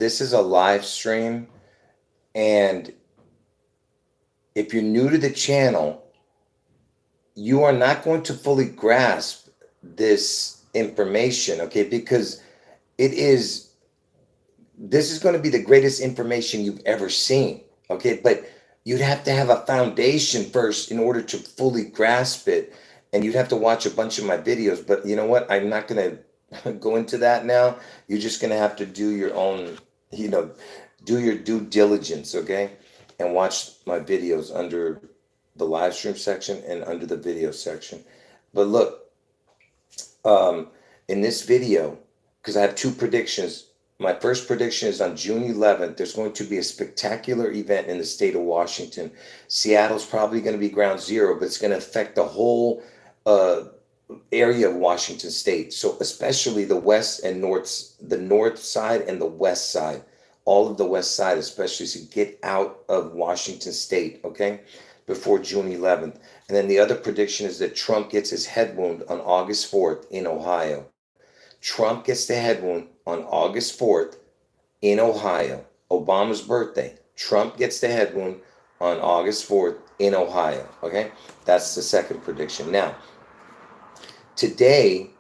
this is a live stream, and if you're new to the channel, you are not going to fully grasp this information, okay? Because this is going to be the greatest information you've ever seen, okay? But you'd have to have a foundation first in order to fully grasp it, and you'd have to watch a bunch of my videos. But you know what? I'm not going to go into that now. You're just going to have to do your own, do your due diligence, okay? And watch my videos under the live stream section and under the video section. But look, in this video, because I have two predictions. My first prediction is on June 11th. There's going to be a spectacular event in the state of Washington. Seattle's probably going to be ground zero, but it's going to affect the whole area of Washington state. So especially the west and north, the north side and the west side, all of the west side, especially, so get out of Washington state, okay, before June 11th. And then the other prediction is that Trump gets his head wound on August 4th in Ohio. Trump gets the head wound on August 4th in Ohio, Obama's birthday. Trump gets the head wound on August 4th in Ohio, okay? That's the second prediction. Now, today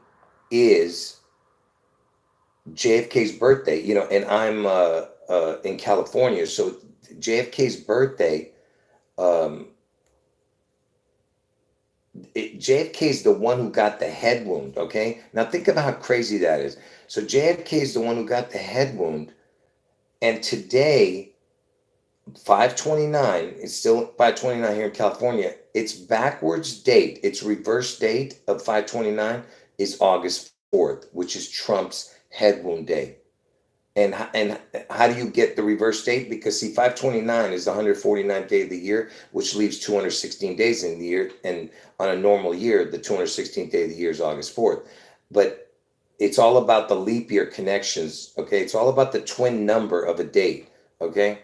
is JFK's birthday, and I'm in California, so JFK's birthday, JFK is the one who got the head wound, okay? Now think about how crazy that is. So JFK is the one who got the head wound, and today, 529, it's still 529 here in California, its backwards date, its reverse date of 529 is August 4th, which is Trump's head wound day. And how do you get the reverse date? Because see, 529 is the 149th day of the year, which leaves 216 days in the year. And on a normal year, the 216th day of the year is August 4th. But it's all about the leap year connections, okay? It's all about the twin number of a date, okay?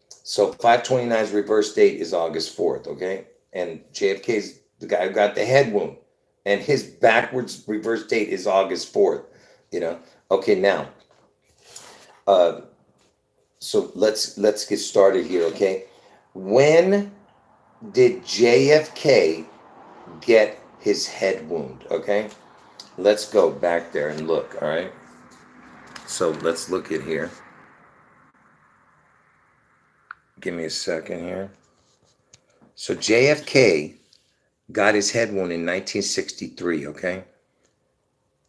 So 529's reverse date is August 4th, okay? And JFK's the guy who got the head wound, and his backwards reverse date is August 4th, Okay, now, so let's get started here, okay? When did JFK get his head wound, okay? Let's go back there and look, all right? So let's look at here. Give me a second here. So JFK got his head wound in 1963, okay?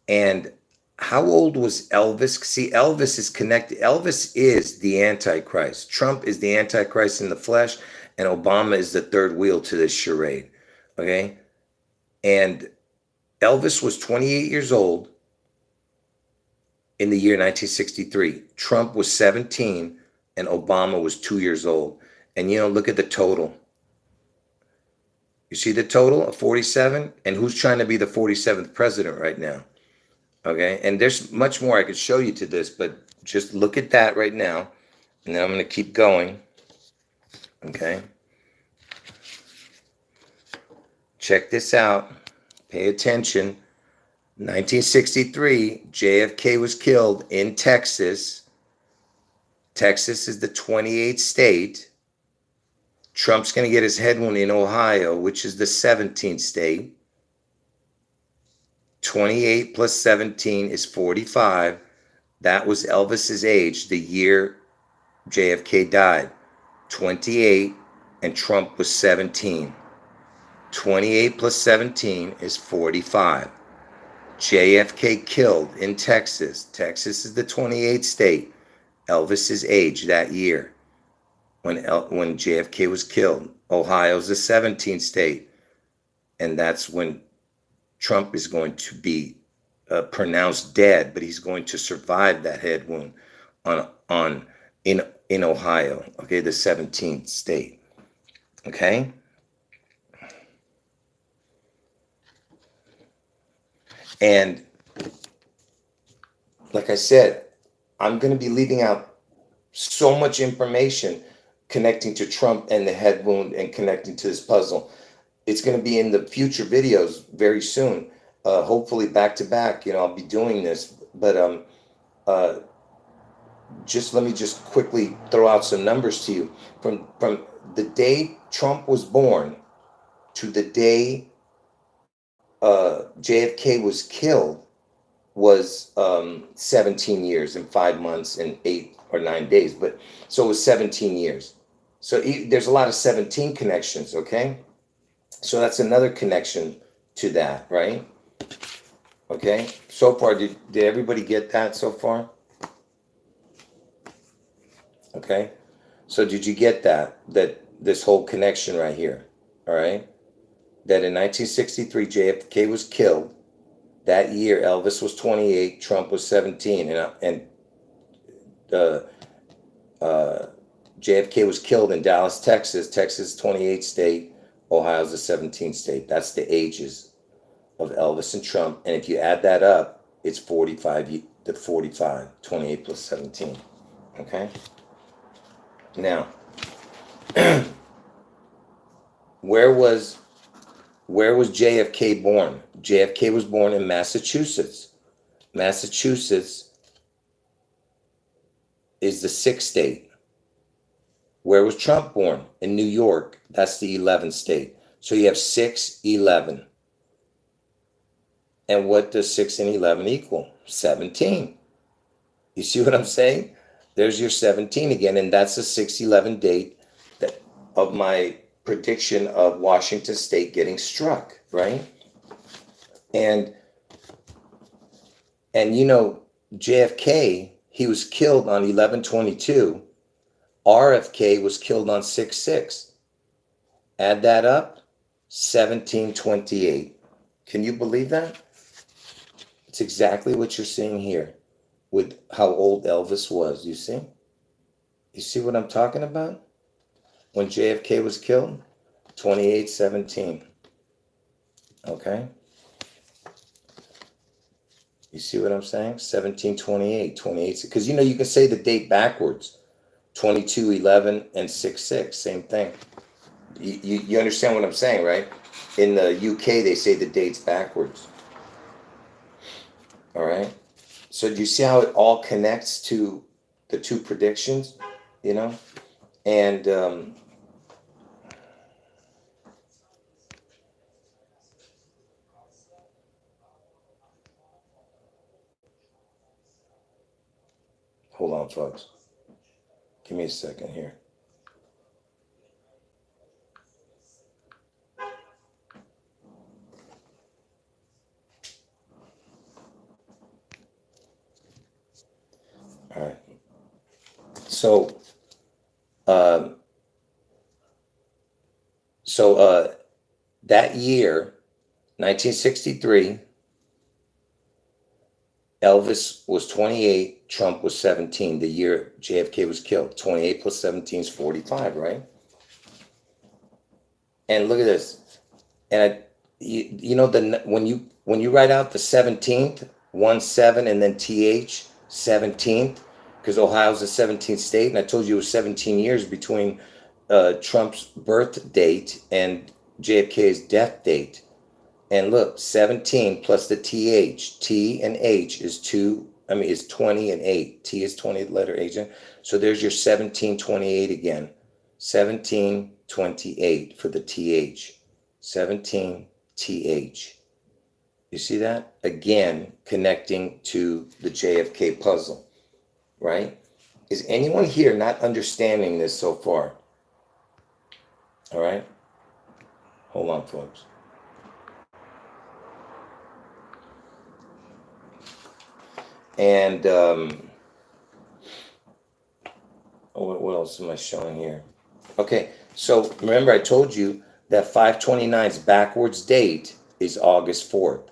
And how old was Elvis? See, Elvis is connected. Elvis is the Antichrist. Trump is the Antichrist in the flesh, and Obama is the third wheel to this charade, okay? And Elvis was 28 years old in the year 1963. Trump was 17, and Obama was 2 years old. And, look at the total. You see the total of 47? And who's trying to be the 47th president right now? Okay, and there's much more I could show you to this, but just look at that right now, and then I'm going to keep going. Okay, check this out. Pay attention. 1963, JFK was killed in Texas. Texas is the 28th state. Trump's going to get his head wound in Ohio, which is the 17th state. 28 plus 17 is 45. That was Elvis's age the year JFK died. 28, and Trump was 17. 28 plus 17 is 45. JFK killed in Texas. Texas is the 28th state. Elvis's age that year when JFK was killed. Ohio's the 17th state, and that's when Trump is going to be pronounced dead, but he's going to survive that head wound in Ohio, okay, the 17th state, okay? And like I said, I'm going to be leaving out so much information connecting to Trump and the head wound and connecting to this puzzle. It's going to be in the future videos very soon, hopefully back to back. I'll be doing this, but just let me just quickly throw out some numbers to you. From the day Trump was born to the day JFK was killed was 17 years and 5 months and 8 or 9 days. But so it was 17 years. So there's a lot of 17 connections, okay? So that's another connection to that, right? Okay. So far, did everybody get that so far? Okay. So did you get that this whole connection right here? All right. That in 1963, JFK was killed. That year, Elvis was 28, Trump was 17, and JFK was killed in Dallas, Texas. Texas, 28th state. Ohio's the 17th state. That's the ages of Elvis and Trump. And if you add that up, it's 45 to 45, 28 plus 17. Okay? Now, where was JFK born? JFK was born in Massachusetts. Massachusetts is the 6th state. Where was Trump born? In New York. That's the 11th state. So you have 6, 11. And what does 6 and 11 equal? 17. You see what I'm saying? There's your 17 again. And that's the 6/11 date of my prediction of Washington State getting struck, right? And you know, JFK, he was killed on 11/22. RFK was killed on 6/6. Add that up, 1728. Can you believe that? It's exactly what you're seeing here with how old Elvis was, you see? You see what I'm talking about? When JFK was killed, 2817. Okay? You see what I'm saying? 1728, 28, because you know you can say the date backwards. 2211 and 6/6, same thing. You understand what I'm saying, right? In the UK, they say the dates backwards. All right. So do you see how it all connects to the two predictions? You know, and hold on, folks. Give me a second here. All right. So, that year, 1963, Elvis was 28, Trump was 17. The year JFK was killed. 28 plus 17 is 45, right? And look at this. And you know when you write out the 17th, 1/7, and then TH, 17th, because Ohio's the 17th state, and I told you it was 17 years between Trump's birth date and JFK's death date. And look, 17 plus the TH, T and H is 20 and 8. T is 20, letter H. So there's your 1728 again. 1728 for the TH. 17 TH. You see that? Again, connecting to the JFK puzzle, right? Is anyone here not understanding this so far? All right? Hold on, folks. And what else am I showing here? Okay, so remember I told you that 529's backwards date is August 4th.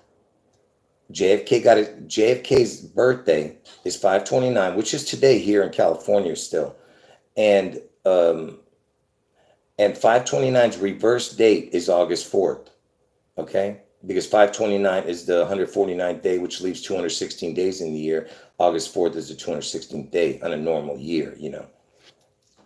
JFK's birthday is 529, which is today here in California still. And 529's reverse date is August 4th. Okay? Because 529 is the 149th day, which leaves 216 days in the year. August 4th is the 216th day on a normal year, you know.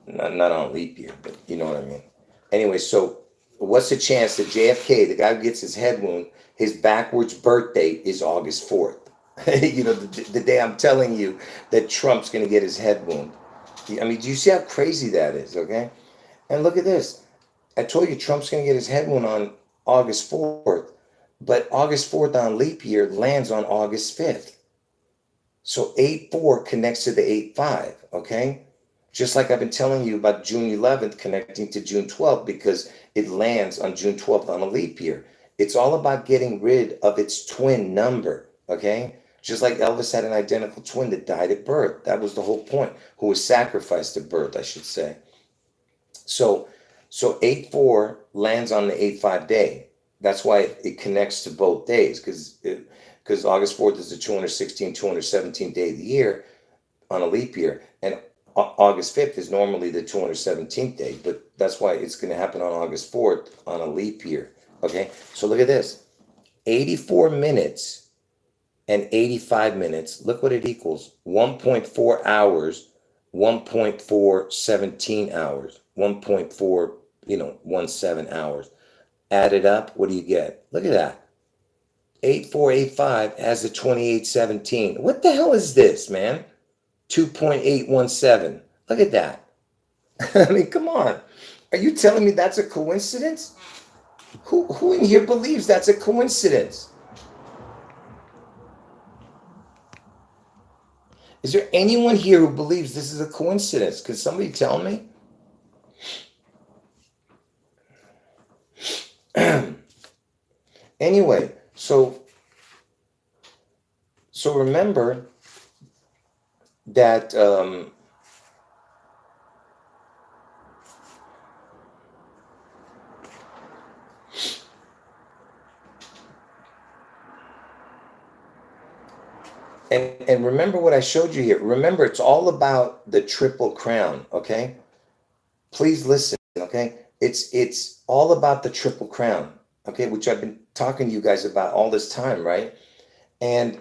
Not on a leap year, but you know what I mean. Anyway, so what's the chance that JFK, the guy who gets his head wound, his backwards birth date is August 4th? The day I'm telling you that Trump's going to get his head wound. I mean, do you see how crazy that is? Okay. And look at this. I told you Trump's going to get his head wound on August 4th, but August 4th on leap year lands on August 5th. So 8-4 connects to the 8-5. Okay. Just like I've been telling you about June 11th connecting to June 12th because it lands on June 12th on a leap year. It's all about getting rid of its twin number. Okay. Just like Elvis had an identical twin that died at birth. That was the whole point, who was sacrificed at birth, I should say. So 8-4 lands on the 8-5 day. That's why it connects to both days, because August 4th is the 216, 217th day of the year on a leap year. And August 5th is normally the 217th day, but that's why it's going to happen on August 4th on a leap year. Okay, so look at this. 84 minutes and 85 minutes. Look what it equals. 1.4 hours, 1.417 hours, 1.4, 17 hours. Add it up, what do you get? Look at that. 8485 has the 2817. What the hell is this, man? 2.817. Look at that. I mean, come on. Are you telling me that's a coincidence? Who in here believes that's a coincidence? Is there anyone here who believes this is a coincidence? Could somebody tell me? Anyway, so remember that and remember what I showed you here. Remember, it's all about the triple crown, okay? Please listen, okay? It's all about the triple crown, okay, which I've been talking to you guys about all this time, right? And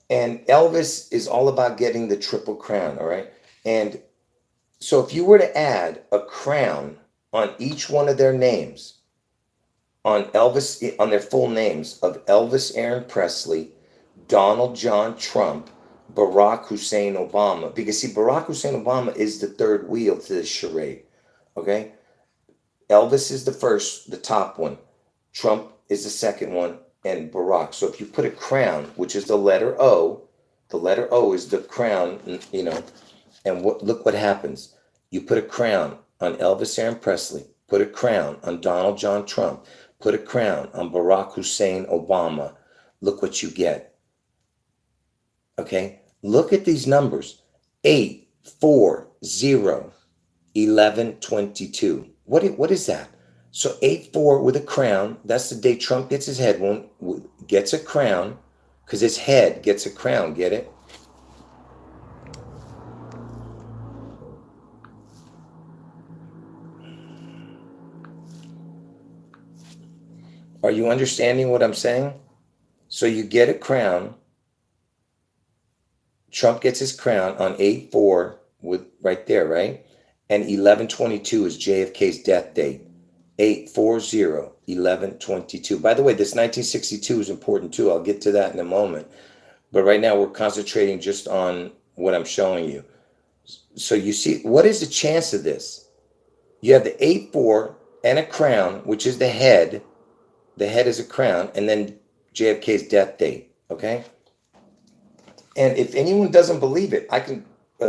Elvis is all about getting the triple crown, all right? And so if you were to add a crown on each one of their names, on their full names of Elvis Aaron Presley, Donald John Trump, Barack Hussein Obama, because see, Barack Hussein Obama is the third wheel to this charade, okay? Elvis is the first, the top one. Trump is the second one, and Barack. So if you put a crown, which is the letter O is the crown, and look what happens. You put a crown on Elvis Aaron Presley, put a crown on Donald John Trump, put a crown on Barack Hussein Obama. Look what you get. Okay? Look at these numbers. 8, 4, 0, 11, 22. What is that? So 8-4 with a crown. That's the day Trump gets his head wound, gets a crown, because his head gets a crown. Get it? Are you understanding what I'm saying? So you get a crown. Trump gets his crown on 8-4 with right there, right? And 11/22 is JFK's death date. 8-4-0, 11/22. By the way, this 1962 is important too. I'll get to that in a moment. But right now we're concentrating just on what I'm showing you. So you see, what is the chance of this? You have the 8-4 and a crown, which is the head. The head is a crown, and then JFK's death date, okay? And if anyone doesn't believe it, I can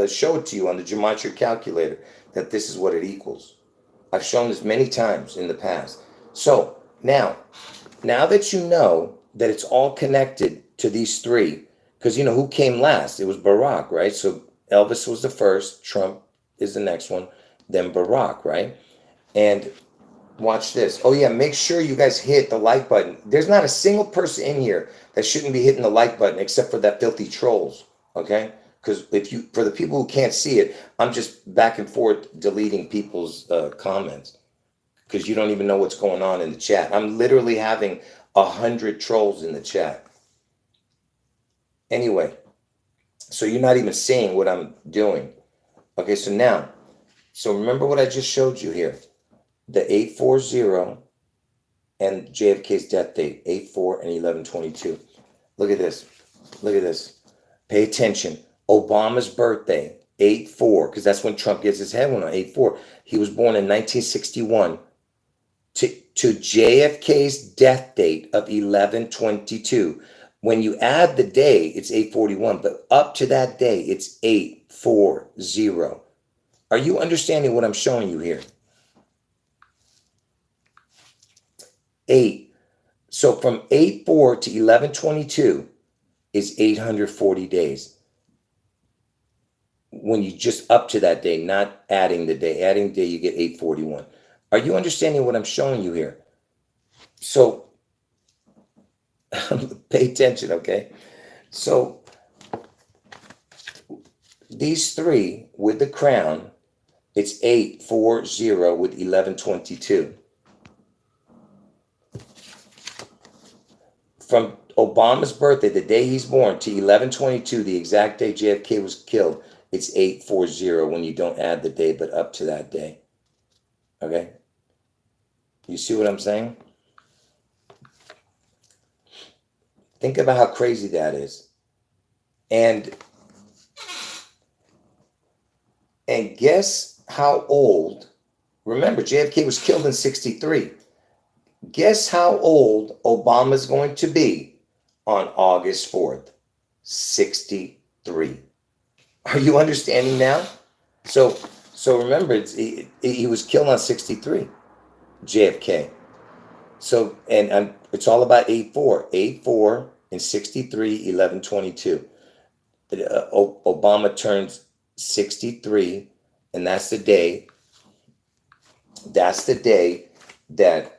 show it to you on the gematria calculator that this is what it equals. I've shown this many times in the past. So now that you know that it's all connected to these three, because who came last? It was Barack, right? So Elvis was the first, Trump is the next one, then Barack, right? And watch this. Oh yeah, make sure you guys hit the like button. There's not a single person in here that shouldn't be hitting the like button except for that filthy trolls, okay? Because for the people who can't see it, I'm just back and forth deleting people's comments because you don't even know what's going on in the chat. I'm literally having 100 trolls in the chat. Anyway, so you're not even seeing what I'm doing. Okay, so remember what I just showed you here. The 8-4-0 and JFK's death date, 8-4 and 11/22. Look at this. Look at this. Pay attention. Obama's birthday, 8/4, because that's when Trump gets his head wound on 8/4. He was born in 1961 to JFK's death date of 11/22. When you add the day, it's 8/41, but up to that day, it's 8/40. Are you understanding what I'm showing you here? 8. So from 8/4 to 11/22 is 840 days. When you just up to that day, not adding the day. Adding the day, you get 841. Are you understanding what I'm showing you here? So pay attention, okay? So these three with the crown, it's 840 with 1122. From Obama's birthday, the day he's born, to 11/22, the exact day JFK was killed, it's 840 when you don't add the day, but up to that day. Okay? You see what I'm saying? Think about how crazy that is. And guess how old, remember, JFK was killed in 63. Guess how old Obama's going to be on August 4th? 63. Are you understanding now? So remember, he was killed on 63, JFK. So, and it's all about 8/4. 8/4 and 63, 11/22. Obama turns 63, and that's the day that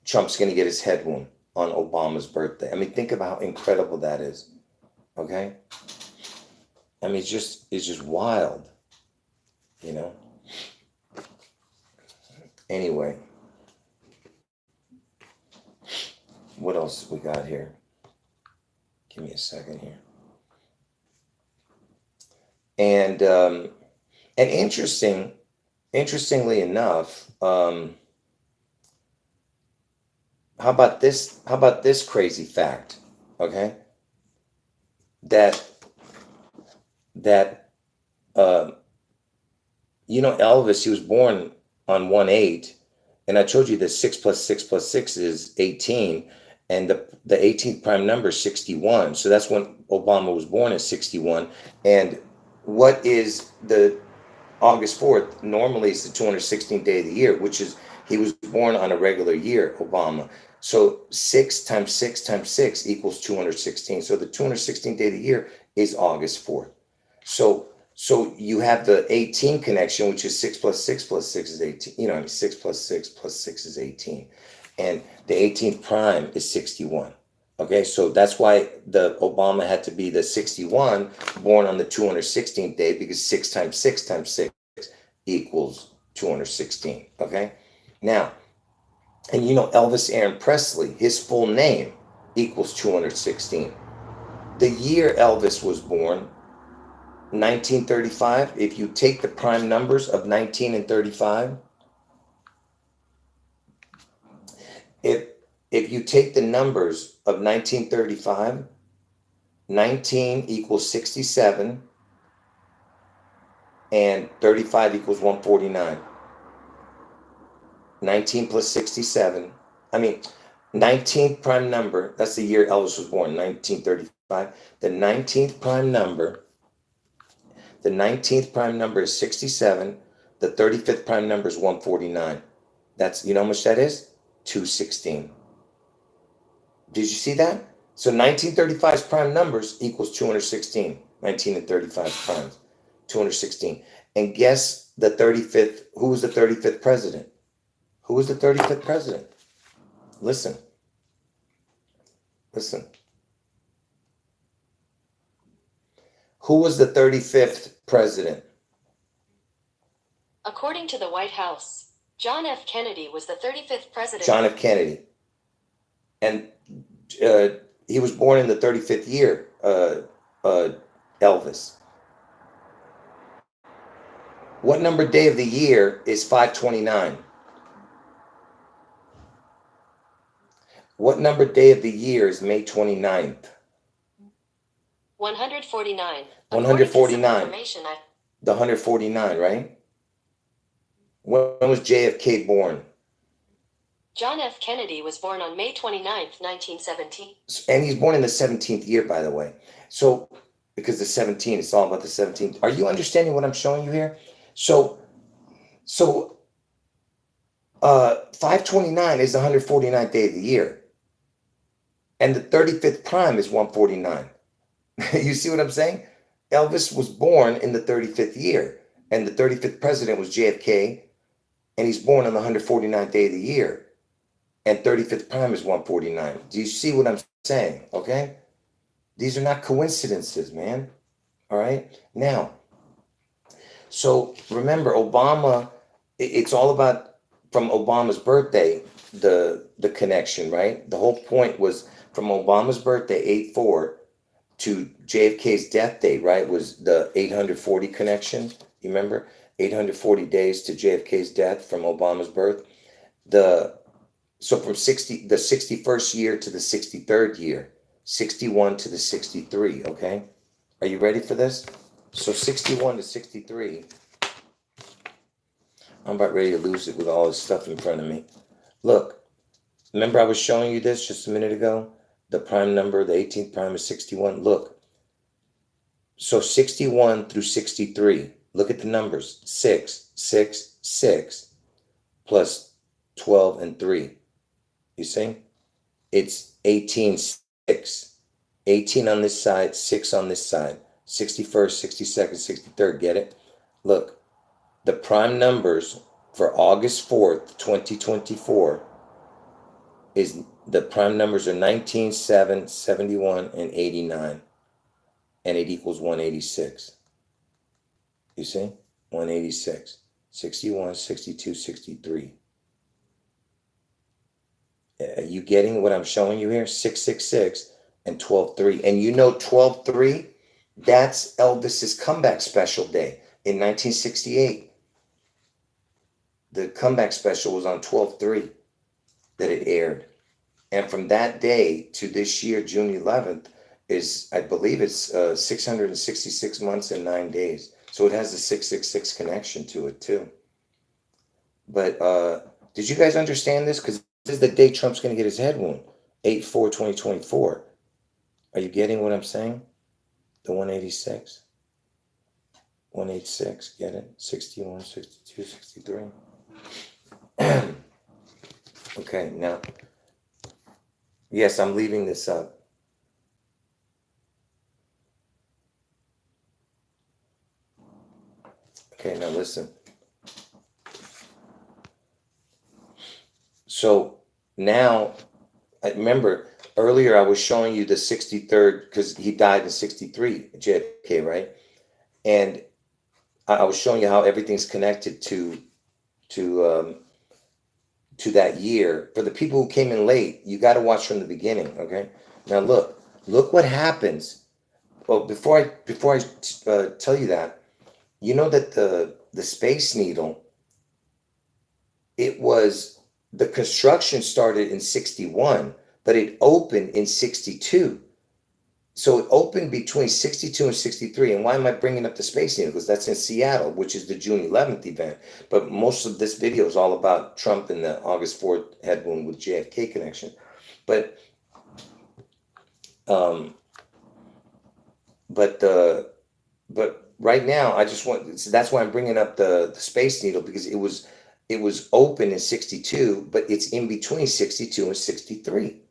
Trump's going to get his head wound on Obama's birthday. I mean, think about how incredible that is. Okay? I mean, it's just wild, you know? Anyway, what else we got here? Give me a second here. And interestingly enough, how about this crazy fact? Okay, that Elvis, he was born on 1/8, and I told you that 6 plus 6 plus 6 is 18, and the 18th prime number is 61. So that's when Obama was born, at 61. And what is the August 4th? Normally it's the 216th day of the year, which is, he was born on a regular year, Obama. So 6 times 6 times 6 equals 216. So the 216th day of the year is August 4th. So you have the 18 connection, which is 6 plus 6 plus 6 is 18. 6 plus 6 plus 6 is 18. And the 18th prime is 61. Okay, so that's why the Obama had to be the 61, born on the 216th day, because 6 times 6 times 6 equals 216. Okay, now, and Elvis Aaron Presley, his full name equals 216. The year Elvis was born, 1935, if you take the prime numbers of 19 and 35, if you take the numbers of 1935, 19 equals 67, and 35 equals 149. 19 plus 67, 19th prime number, that's the year Elvis was born, 1935. The 19th prime number is 67. The 35th prime number is 149. That's, you know how much that is? 216. Did you see that? So 1935's prime numbers equals 216. 19 and 35 primes, 216. And guess the 35th, who was the 35th president? Who was the 35th president? Listen. Who was the 35th president? According to the White House, John F. Kennedy was the 35th president. John F. Kennedy. And he was born in the 35th year, Elvis. What number day of the year is 529? What number day of the year is May 29th? 149. 149. The 149, right? When was JFK born? John F. Kennedy was born on May 29th, 1917. And he's born in the 17th year, by the way. So, because the 17, it's all about the 17th. Are you understanding what I'm showing you here? So 529 is the 149th day of the year. And the 35th prime is 149. You see what I'm saying? Elvis was born in the 35th year. And the 35th president was JFK. And he's born on the 149th day of the year. And 35th prime is 149. Do you see what I'm saying? Okay? These are not coincidences, man. All right? Now, so remember, Obama, it's all about from Obama's birthday, the connection, right? The whole point was from Obama's birthday, 8/4, to JFK's death date, right? Was the 840 connection. You remember? 840 days to JFK's death from Obama's birth. So from the 61st year to the 63rd year, 61 to the 63, okay? Are you ready for this? So 61 to 63, I'm about ready to lose it with all this stuff in front of me. Look, remember I was showing you this just a minute ago? The prime number, the 18th prime is 61. Look, so 61 through 63, look at the numbers. 6, 6, 6, plus 12 and 3. You see? It's 18, 6. 18 on this side, 6 on this side. 61st, 62nd, 63rd. Get it? Look, the prime numbers for August 4th, 2024 is the prime numbers are 19, 7, 71, and 89. And it equals 186. You see? 186. 61, 62, 63. Are you getting what I'm showing you here? 666 and 12-3. And you know 12-3, that's Elvis's comeback special day in 1968. The comeback special was on 12-3 that it aired. And from that day to this year, June 11th, is, I believe it's 666 months and 9 days. So it has a 666 connection to it too. But did you guys understand this? Because this is the day Trump's going to get his head wound, 8/4/2024. Are you getting what I'm saying? The 186, 186, get it? 61, 62, 63. Okay, now, yes, I'm leaving this up. Okay, now listen. So now, I remember earlier I was showing you the 63rd, because he died in 63, JFK, right? And I was showing you how everything's connected to that year. For the people who came in late, you got to watch from the beginning, okay? Now look what happens. Well, before I tell you that, you know that the Space Needle, the construction started in 61, but it opened in 62. So it opened between 62 and 63. And why am I bringing up the Space Needle? Because that's in Seattle, which is the June 11th event. But most of this video is all about Trump and the August 4th head wound with JFK connection. But right now, that's why I'm bringing up the Space Needle, because it was open in 62, but it's in between 62 and 63.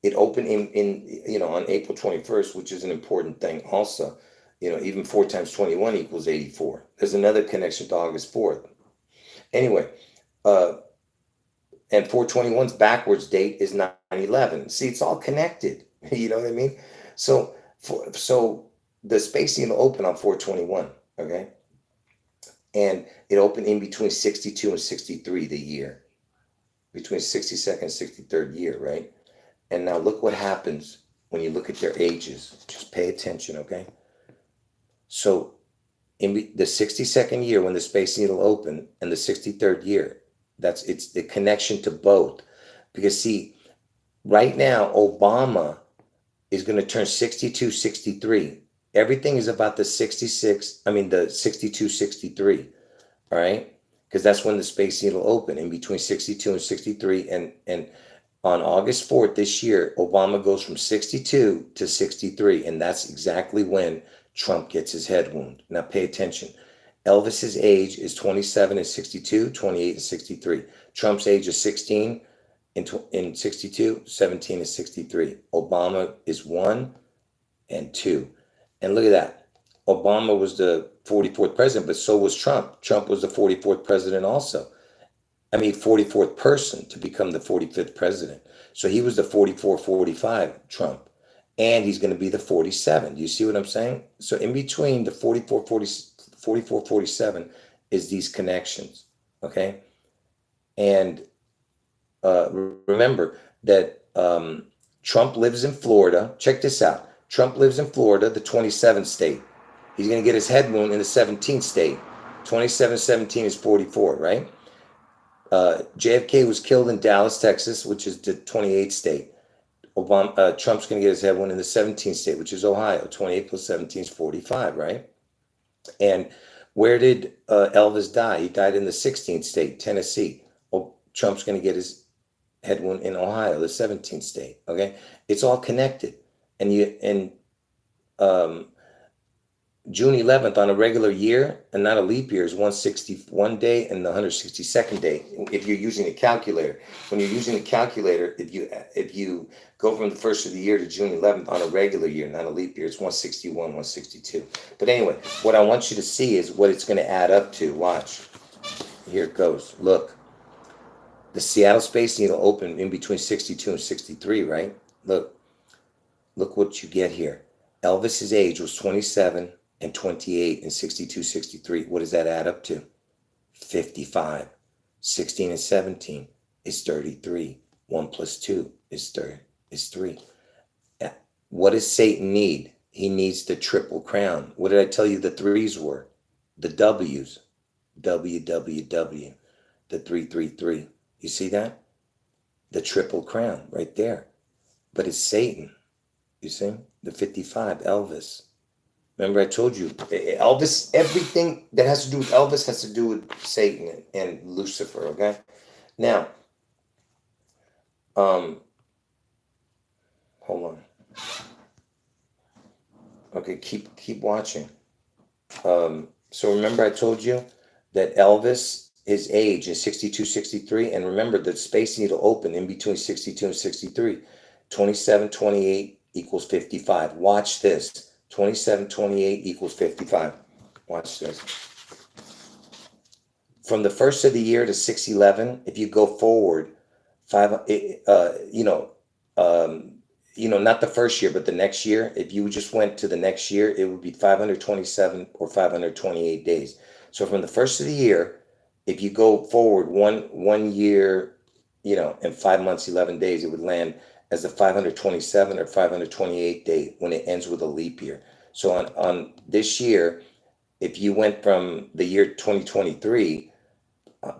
It opened in on April 21st, which is an important thing also. Even 4 times 21 equals 84. There's another connection to August 4th. Anyway, and 421's backwards date is 9/11. See, it's all connected. You know what I mean? So the Space Needle opened on 421, okay? And it opened in between 62 and 63, the year. Between 62nd and 63rd year, right? And now look what happens when you look at their ages. Just pay attention, okay? So in the 62nd year when the Space Needle opened and the 63rd year, it's the connection to both. Because see, right now, Obama is going to turn 62, 63 Everything is about the 62, 63. All right. Because that's when the Space Needle opened, in between 62 and 63. And on August 4th this year, Obama goes from 62 to 63. And that's exactly when Trump gets his head wound. Now pay attention. Elvis's age is 27 and 62, 28 and 63. Trump's age is 16 in 62, 17 and 63. Obama is 1 and 2. And look at that. Obama was the 44th president, but so was Trump. Trump was the 44th president also. 44th person to become the 45th president. So he was the 44, 45, Trump. And he's going to be the 47. Do you see what I'm saying? So in between the 44, 47 is these connections. Okay. And remember that Trump lives in Florida. Check this out. Trump lives in Florida, the 27th state. He's going to get his head wound in the 17th state. 27, 17 is 44, right? JFK was killed in Dallas, Texas, which is the 28th state. Trump's going to get his head wound in the 17th state, which is Ohio. 28 plus 17 is 45, right? And where did Elvis die? He died in the 16th state, Tennessee. Trump's going to get his head wound in Ohio, the 17th state. Okay, it's all connected. And June 11th on a regular year, and not a leap year, is 161 day and the 162nd day. If you're using a calculator, when you're using a calculator, if you go from the first of the year to June 11th on a regular year, not a leap year, it's 161, 162. But anyway, what I want you to see is what it's going to add up to. Watch. Here it goes. Look. The Seattle Space Needle opened in between 62 and 63, right? Look what you get here. Elvis's age was 27 and 28 in 62, 63. What does that add up to? 55. 16 and 17 is 33. 1 plus 2 is 3. What does Satan need? He needs the triple crown. What did I tell you the threes were? The W's. WWW. The 333. You see that? The triple crown right there. But it's Satan. You see? The 55, Elvis. Remember I told you, Elvis, everything that has to do with Elvis has to do with Satan and Lucifer, okay? Now, hold on. Okay, keep watching. So remember I told you that Elvis, his age is 62, 63. And remember, the Space Needle opened in between 62 and 63. 27, 28 equals 55. Watch this. 27, 28 equals 55. Watch this. From the first of the year to 611, if you go forward, not the first year, but the next year, if you just went to the next year, it would be 527 or 528 days. So from the first of the year, if you go forward one year, and 5 months, 11 days, it would land as the 527 or 528 day when it ends with a leap year. So on this year, if you went from the year 2023,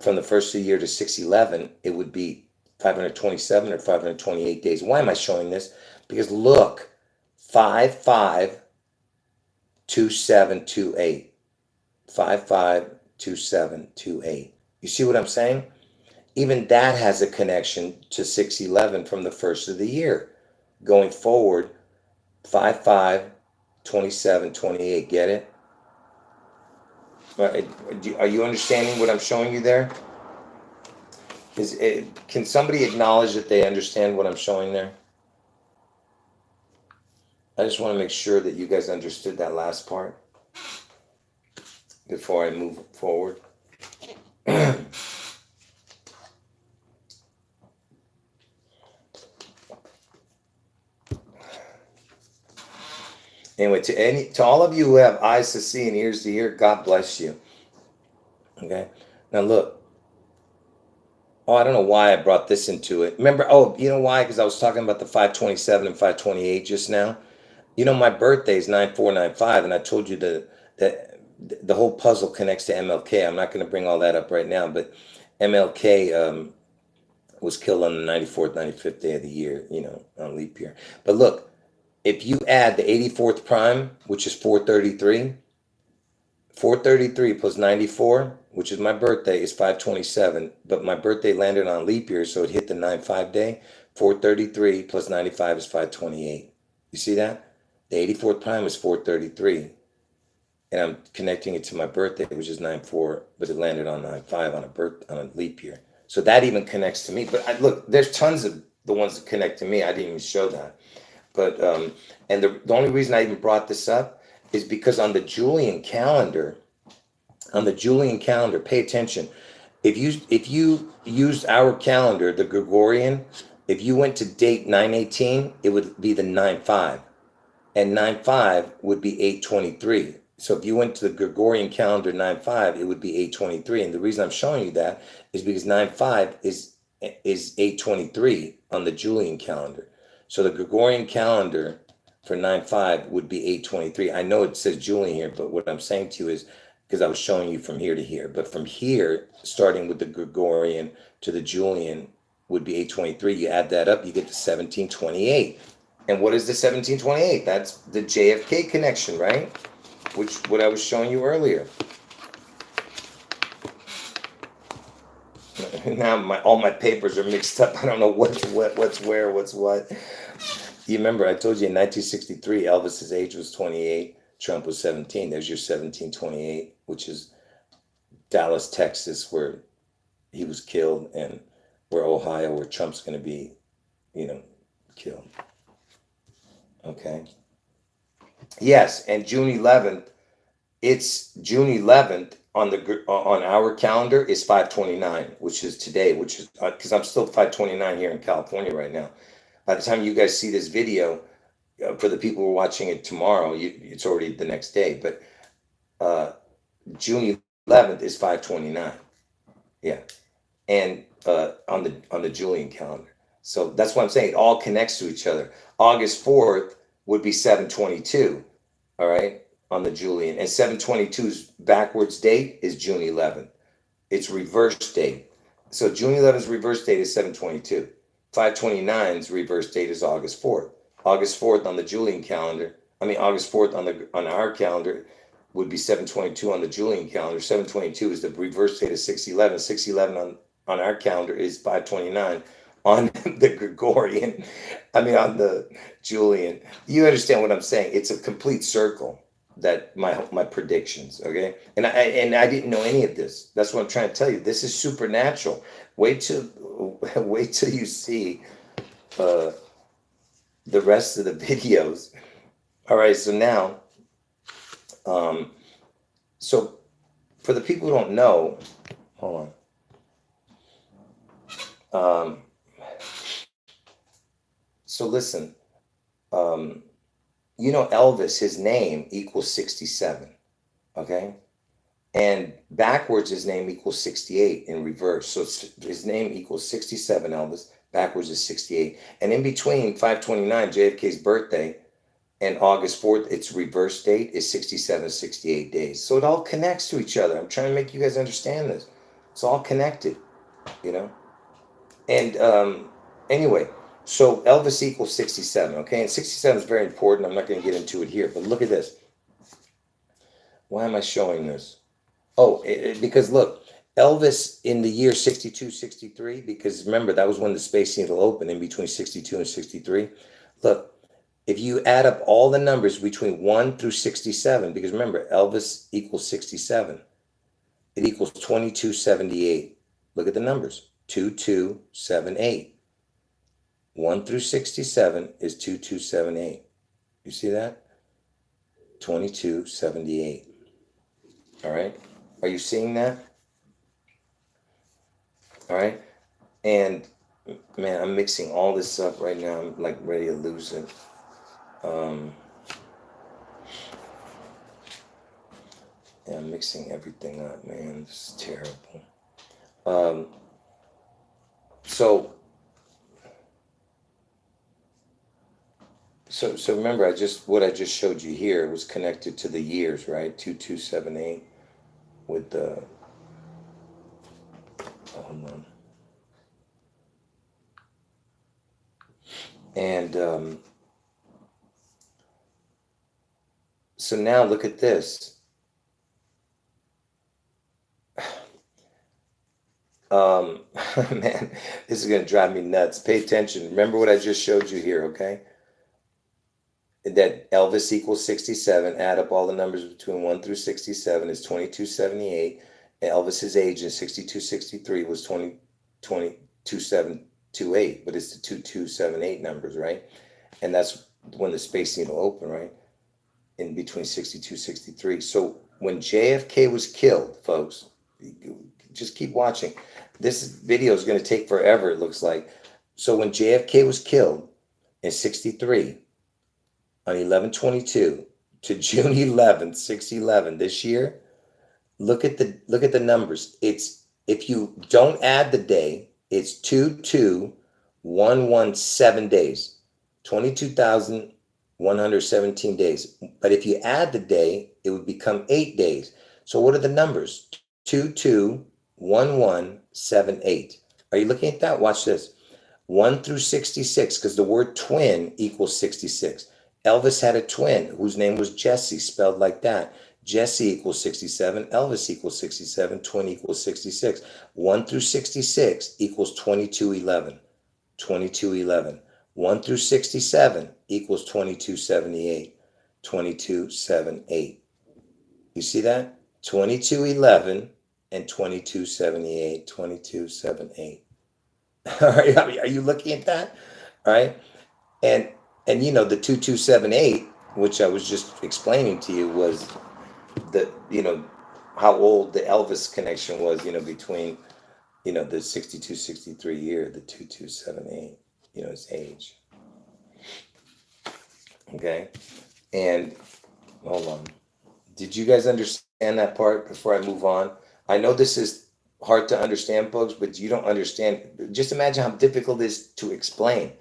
from the first of the year to 611, it would be 527 or 528 days. Why am I showing this? Because look, 552728. 552728. You see what I'm saying? Even that has a connection to 611 from the first of the year. Going forward, 552728. Get it? Are you understanding what I'm showing you there? Can somebody acknowledge that they understand what I'm showing there? I just want to make sure that you guys understood that last part before I move forward. Anyway, to all of you who have eyes to see and ears to hear, God bless you. Okay. Now look. Oh, I don't know why I brought this into it. Remember, you know why? Because I was talking about the 527 and 528 just now. My birthday is 9495, and I told you that the whole puzzle connects to MLK. I'm not going to bring all that up right now, but MLK was killed on the 94th, 95th day of the year, on leap year. But look, if you add the 84th prime, which is 433, 433 plus 94, which is my birthday, is 527. But my birthday landed on leap year, so it hit the 9/5 day. 433 plus 95 is 528. You see that? The 84th prime is 433. And I'm connecting it to my birthday, which is 9/4, but it landed on 9/5 on a leap year. So that even connects to me. But look, there's tons of the ones that connect to me. I didn't even show that. But and the only reason I even brought this up is because on the Julian calendar, pay attention. If you used our calendar, the Gregorian, if you went to date 9/18, it would be the 9/5, and 9/5 would be 8/23. So if you went to the Gregorian calendar 9/5, it would be 8/23. And the reason I'm showing you that is because 9/5 is 8/23 on the Julian calendar. So the Gregorian calendar for 9/5 would be 8/23. I know it says Julian here, but what I'm saying to you is, because I was showing you from here to here, but from here, starting with the Gregorian to the Julian would be 8/23. You add that up, you get to 1728. And what is the 1728? That's the JFK connection, right? Which what I was showing you earlier. Now all my papers are mixed up. I don't know what's where, what's what. You remember I told you in 1963, Elvis's age was 28, Trump was 17. There's your 1728, which is Dallas, Texas, where he was killed, and where Ohio, where Trump's going to be, killed. Okay. Yes, and June 11th. It's June 11th on our calendar is 529, which is today, which is because I'm still 529 here in California right now. By the time you guys see this video, for the people who are watching it tomorrow, it's already the next day. But June 11th is 529. Yeah, and on the Julian calendar. So that's what I'm saying. It all connects to each other. August 4th would be 722. All right, on the Julian, and 722's backwards date is June 11th. It's reverse date. So June 11th's reverse date is 722. 529's reverse date is August 4th. August 4th on the Julian calendar. August 4th on our calendar would be 722 on the Julian calendar. 722 is the reverse date of 611. 611 on our calendar is 529 on the Gregorian. On the Julian. You understand what I'm saying? It's a complete circle. That my predictions, okay, and I didn't know any of this. That's what I'm trying to tell you. This is supernatural. Wait till you see the rest of the videos. All right, so now, so for the people who don't know, hold on. So listen. Elvis, his name equals 67, okay? And backwards, his name equals 68 in reverse. So his name equals 67, Elvis. Backwards is 68. And in between 529, JFK's birthday, and August 4th, its reverse date is 67, 68 days. So it all connects to each other. I'm trying to make you guys understand this. It's all connected, And anyway, so Elvis equals 67, okay? And 67 is very important. I'm not going to get into it here, but look at this. Why am I showing this? Oh, because look, Elvis in the year 62, 63, because remember, that was when the Space Needle opened, in between 62 and 63. Look, if you add up all the numbers between 1 through 67, because remember, Elvis equals 67, it equals 2278. Look at the numbers, 2278. 1 through 67 is 2278. You see that? 2278. All right. Are you seeing that? All right. And man, I'm mixing all this up right now. I'm like ready to lose it. Yeah, I'm mixing everything up, man. This is terrible. So remember, what I just showed you here was connected to the years, right? 2278 with the, hold on. And So now look at this. Man, this is going to drive me nuts. Pay attention. Remember what I just showed you here, okay? That Elvis equals 67. Add up all the numbers between 1 through 67 is 2278. And Elvis's age in 6263 was 2728, but it's the 2278 numbers, right? And that's when the Space Needle opened, right? In between 62 63. So when JFK was killed, folks, just keep watching. This video is going to take forever, it looks like. So when JFK was killed in 63 on 11/22 to June 11th, 6/11 this year, look at the numbers. It's, if you don't add the day, it's 22117 days, 22,117 days. But if you add the day, it would become 8 days. So what are the numbers? 221178. Are you looking at that? Watch this. 1 through 66, because the word twin equals 66. Elvis had a twin whose name was Jesse, spelled like that. Jesse equals 67. Elvis equals 67. Twin equals 66. 1 through 66 equals 2211. 2211. 1 through 67 equals 2278. 2278. You see that? 2211 and 2278. 2278. All right, are you looking at that? All right. And you know, the 2278, which I was just explaining to you, was the, you know, how old the Elvis connection was, you know, between, you know, the 62 63 year, the 2278, you know, his age. Okay. And hold on. Did you guys understand that part before I move on? I know this is hard to understand, folks, but you don't understand. Just imagine how difficult it is to explain.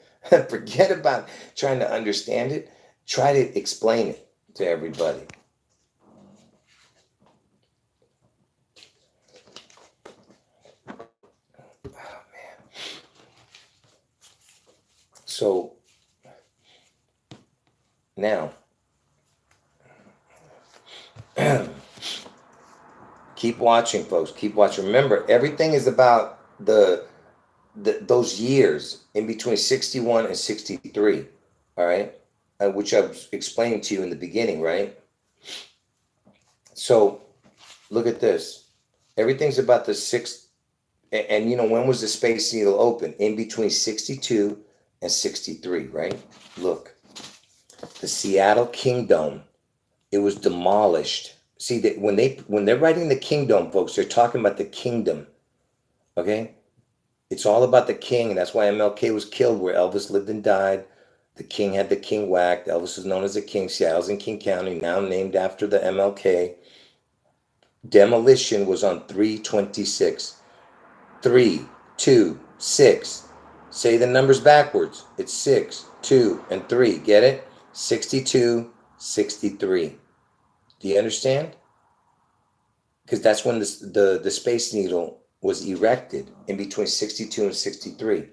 Forget about trying to understand it. Try to explain it to everybody. Oh, man. So now, keep watching, folks. Keep watching. Remember, everything is about those years in between 61 and 63. All right, which I was explaining to you in the beginning, right? So look at this. Everything's about the six. And you know, when was the Space Needle open? In between 62 and 63, right? Look, the Seattle Kingdom, it was demolished. See that when they're writing the kingdom, folks, they're talking about the kingdom. Okay? It's all about the king, and that's why MLK was killed, where Elvis lived and died. The king had the king whacked. Elvis is known as the king. Seattle's in King County, now named after the MLK. Demolition was on 3/26. 3, 2, 6. Say the numbers backwards. It's 6, 2, and 3. Get it? 62, 63. Do you understand? Because that's when the Space Needle was erected, in between 62 and 63.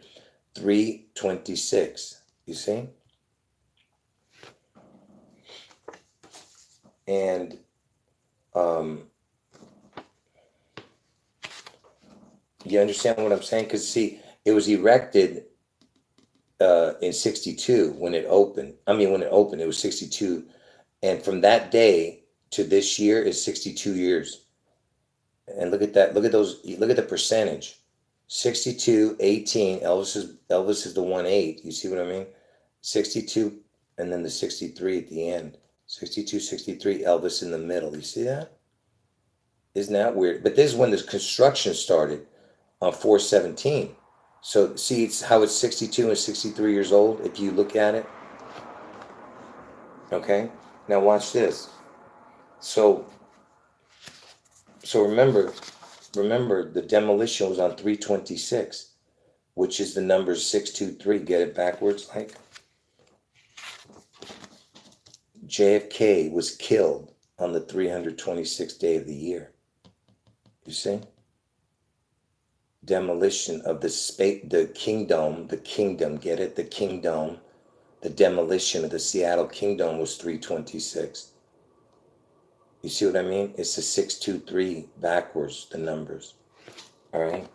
3/26. You see? And you understand what I'm saying? Because see, it was erected in 62 when it opened. I mean, when it opened, it was 62. And from that day to this year is 62 years. And look at that. Look at those. Look at the percentage. 62, 18. Elvis is the 1/8. You see what I mean? 62, and then the 63 at the end. 62, 63. Elvis in the middle. You see that? Isn't that weird? But this is when the construction started on 4/17. So see, it's how it's 62 and 63 years old if you look at it. Okay. Now watch this. So remember, the demolition was on 3/26, which is the number 623. Get it backwards, like? JFK was killed on the 326th day of the year. You see? Demolition of the kingdom, get it? The kingdom, the demolition of the Seattle Kingdom was 3/26. You see what I mean? It's the 623 backwards, the numbers. All right.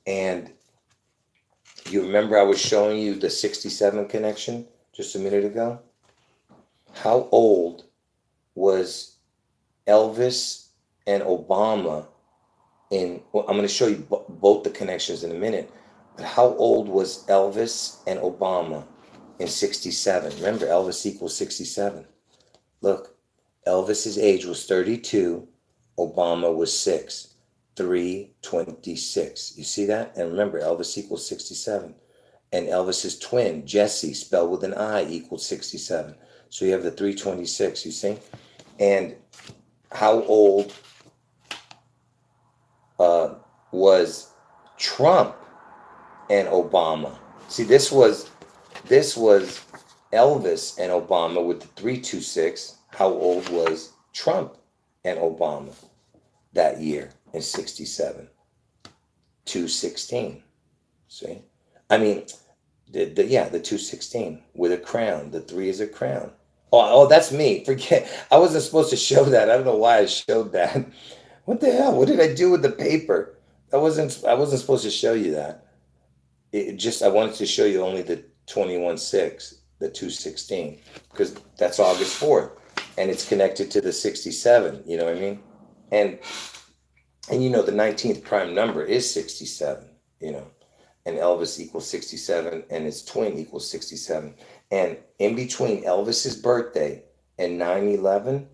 And you remember I was showing you the 67 connection just a minute ago? How old was Elvis and Obama well, I'm going to show you both the connections in a minute, but how old was Elvis and Obama in 67? Remember, Elvis equals 67. Look, Elvis's age was 32, Obama was 6, 326. You see that? And remember, Elvis equals 67. And Elvis's twin, Jesse, spelled with an I, equals 67. So you have the 326, you see? And how old was Trump and Obama? See, this was Elvis and Obama with the 326. How old was Trump and Obama that year in 67? 216. See? I mean, the 216 with a crown. The 3 is a crown. Oh, that's me. Forget. I wasn't supposed to show that. I don't know why I showed that. What the hell? What did I do with the paper? I wasn't supposed to show you that. I wanted to show you only the 21/6, the 216, because that's August 4th, and it's connected to the 67. You know what I mean? And you know the 19th prime number is 67. You know, and Elvis equals 67, and his twin equals 67. And in between Elvis's birthday and 9/11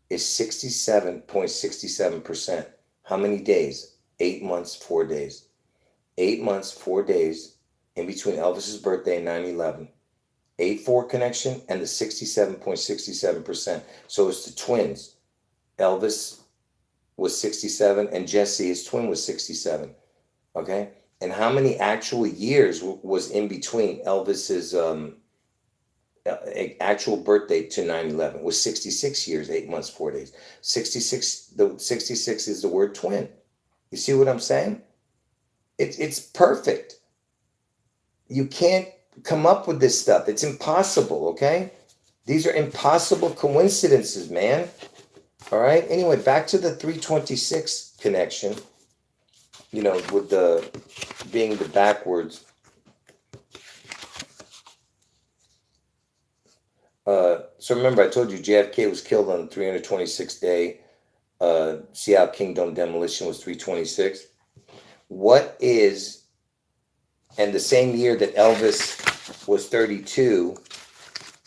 is 67.67%. How many days? 8 months, 4 days. 8 months, 4 days in between Elvis's birthday and 9/11. 8-4 connection and the 67.67%. So it's the twins. Elvis was 67 and Jesse, his twin, was 67. Okay? And how many actual years was in between Elvis's actual birthday to 9/11? Was 66 years, 8 months, 4 days. 66 is the word twin. You see what I'm saying? It's perfect. You can't come up with this stuff. It's impossible, okay? These are impossible coincidences, man. All right? Anyway, back to the 326 connection, you know, with the being the backwards. So remember, I told you JFK was killed on the 326th day. Seattle Kingdom demolition was 326. What is, and the same year that Elvis was 32,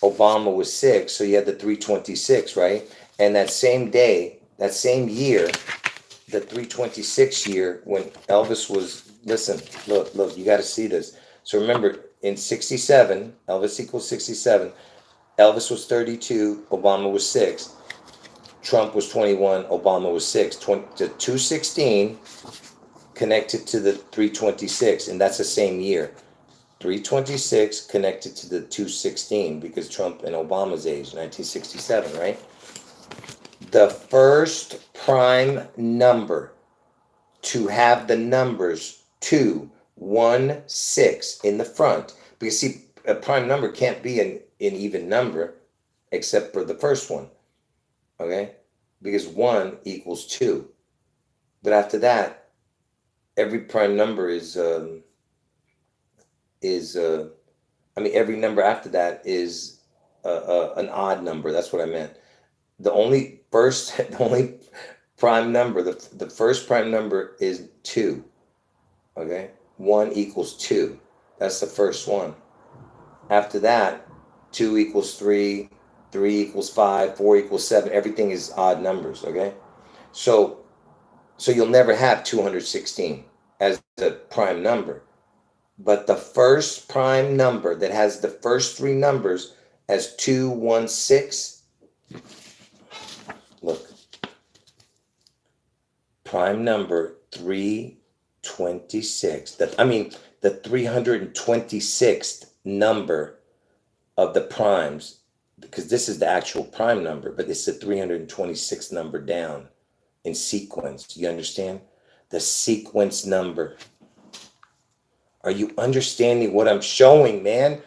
Obama was 6, so you had the 326, right? And that same day, that same year, the 326 year, when Elvis was, listen, look, you got to see this. So remember, in 67, Elvis equals 67, Elvis was 32, Obama was 6, Trump was 21, Obama was 6. The 216 connected to the 326, and that's the same year. 326 connected to the 216 because Trump and Obama's age, 1967, right? The first prime number to have the numbers 2, 1, 6 in the front, because see, a prime number can't be an even number except for the first one, okay? Because 1 equals 2. But after that, every prime number every number after that is an odd number. That's what I meant. The only prime number, the first prime number is 2, okay? 1 equals 2. That's the first one. After that, 2 equals 3, 3 equals 5, 4 equals 7. Everything is odd numbers, okay? So you'll never have 216 as the prime number. But the first prime number that has the first 3 numbers as 216, look, prime number 326. The 326th number of the primes, because this is the actual prime number, but it's the 326th number down in sequence. You understand? The sequence number. Are you understanding what I'm showing, man?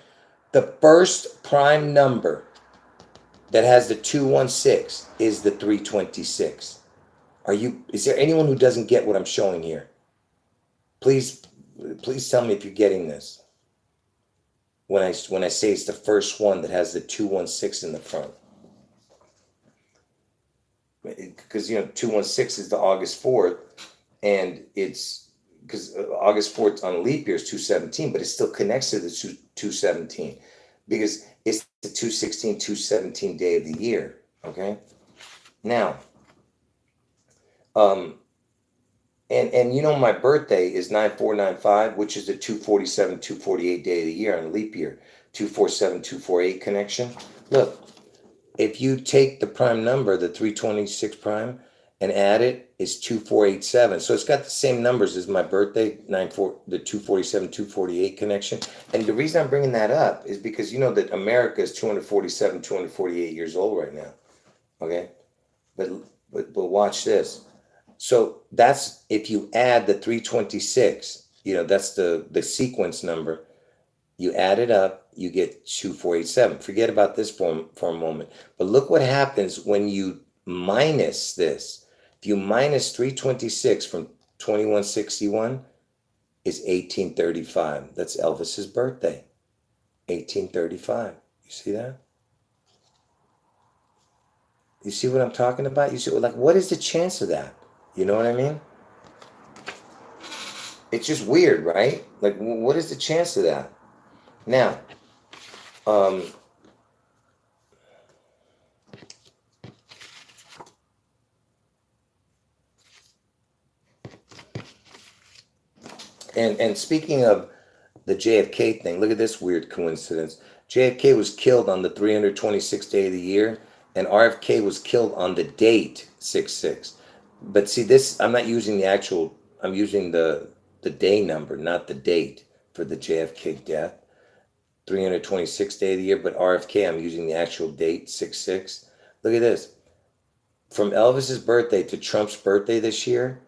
The first prime number that has the 216 is the 326. Is there anyone who doesn't get what I'm showing here? Please tell me if you're getting this. When I say it's the first one that has the 216 in the front. Because 216 is the August 4th, and it's because August 4th on a leap year is 217, but it still connects to the 217 because it's the 216, 217 day of the year. Okay. Now, and my birthday is 9495, which is the 247, 248 day of the year on a leap year, 247, 248 connection. Look, if you take the prime number, the 326 prime, and add it, it's 2487. So it's got the same numbers as my birthday, the 247, 248 connection. And the reason I'm bringing that up is because you know that America is 247, 248 years old right now. Okay? But watch this. So that's, if you add the 326, that's the sequence number. You add it up, you get 2487. Forget about this for a moment. But look what happens when you minus this. If you minus 326 from 2161, is 1835. That's Elvis's birthday. 1835. You see that? You see what I'm talking about? You see, like, what is the chance of that? You know what I mean? It's just weird, right? Like, what is the chance of that? Now, and speaking of the JFK thing, look at this weird coincidence. JFK was killed on the 326th day of the year, and RFK was killed on the date 66. But see, this, I'm not using the actual, I'm using the day number, not the date for the JFK death. 326th day of the year, but RFK, I'm using the actual date, 66. Look at this. From Elvis's birthday to Trump's birthday this year,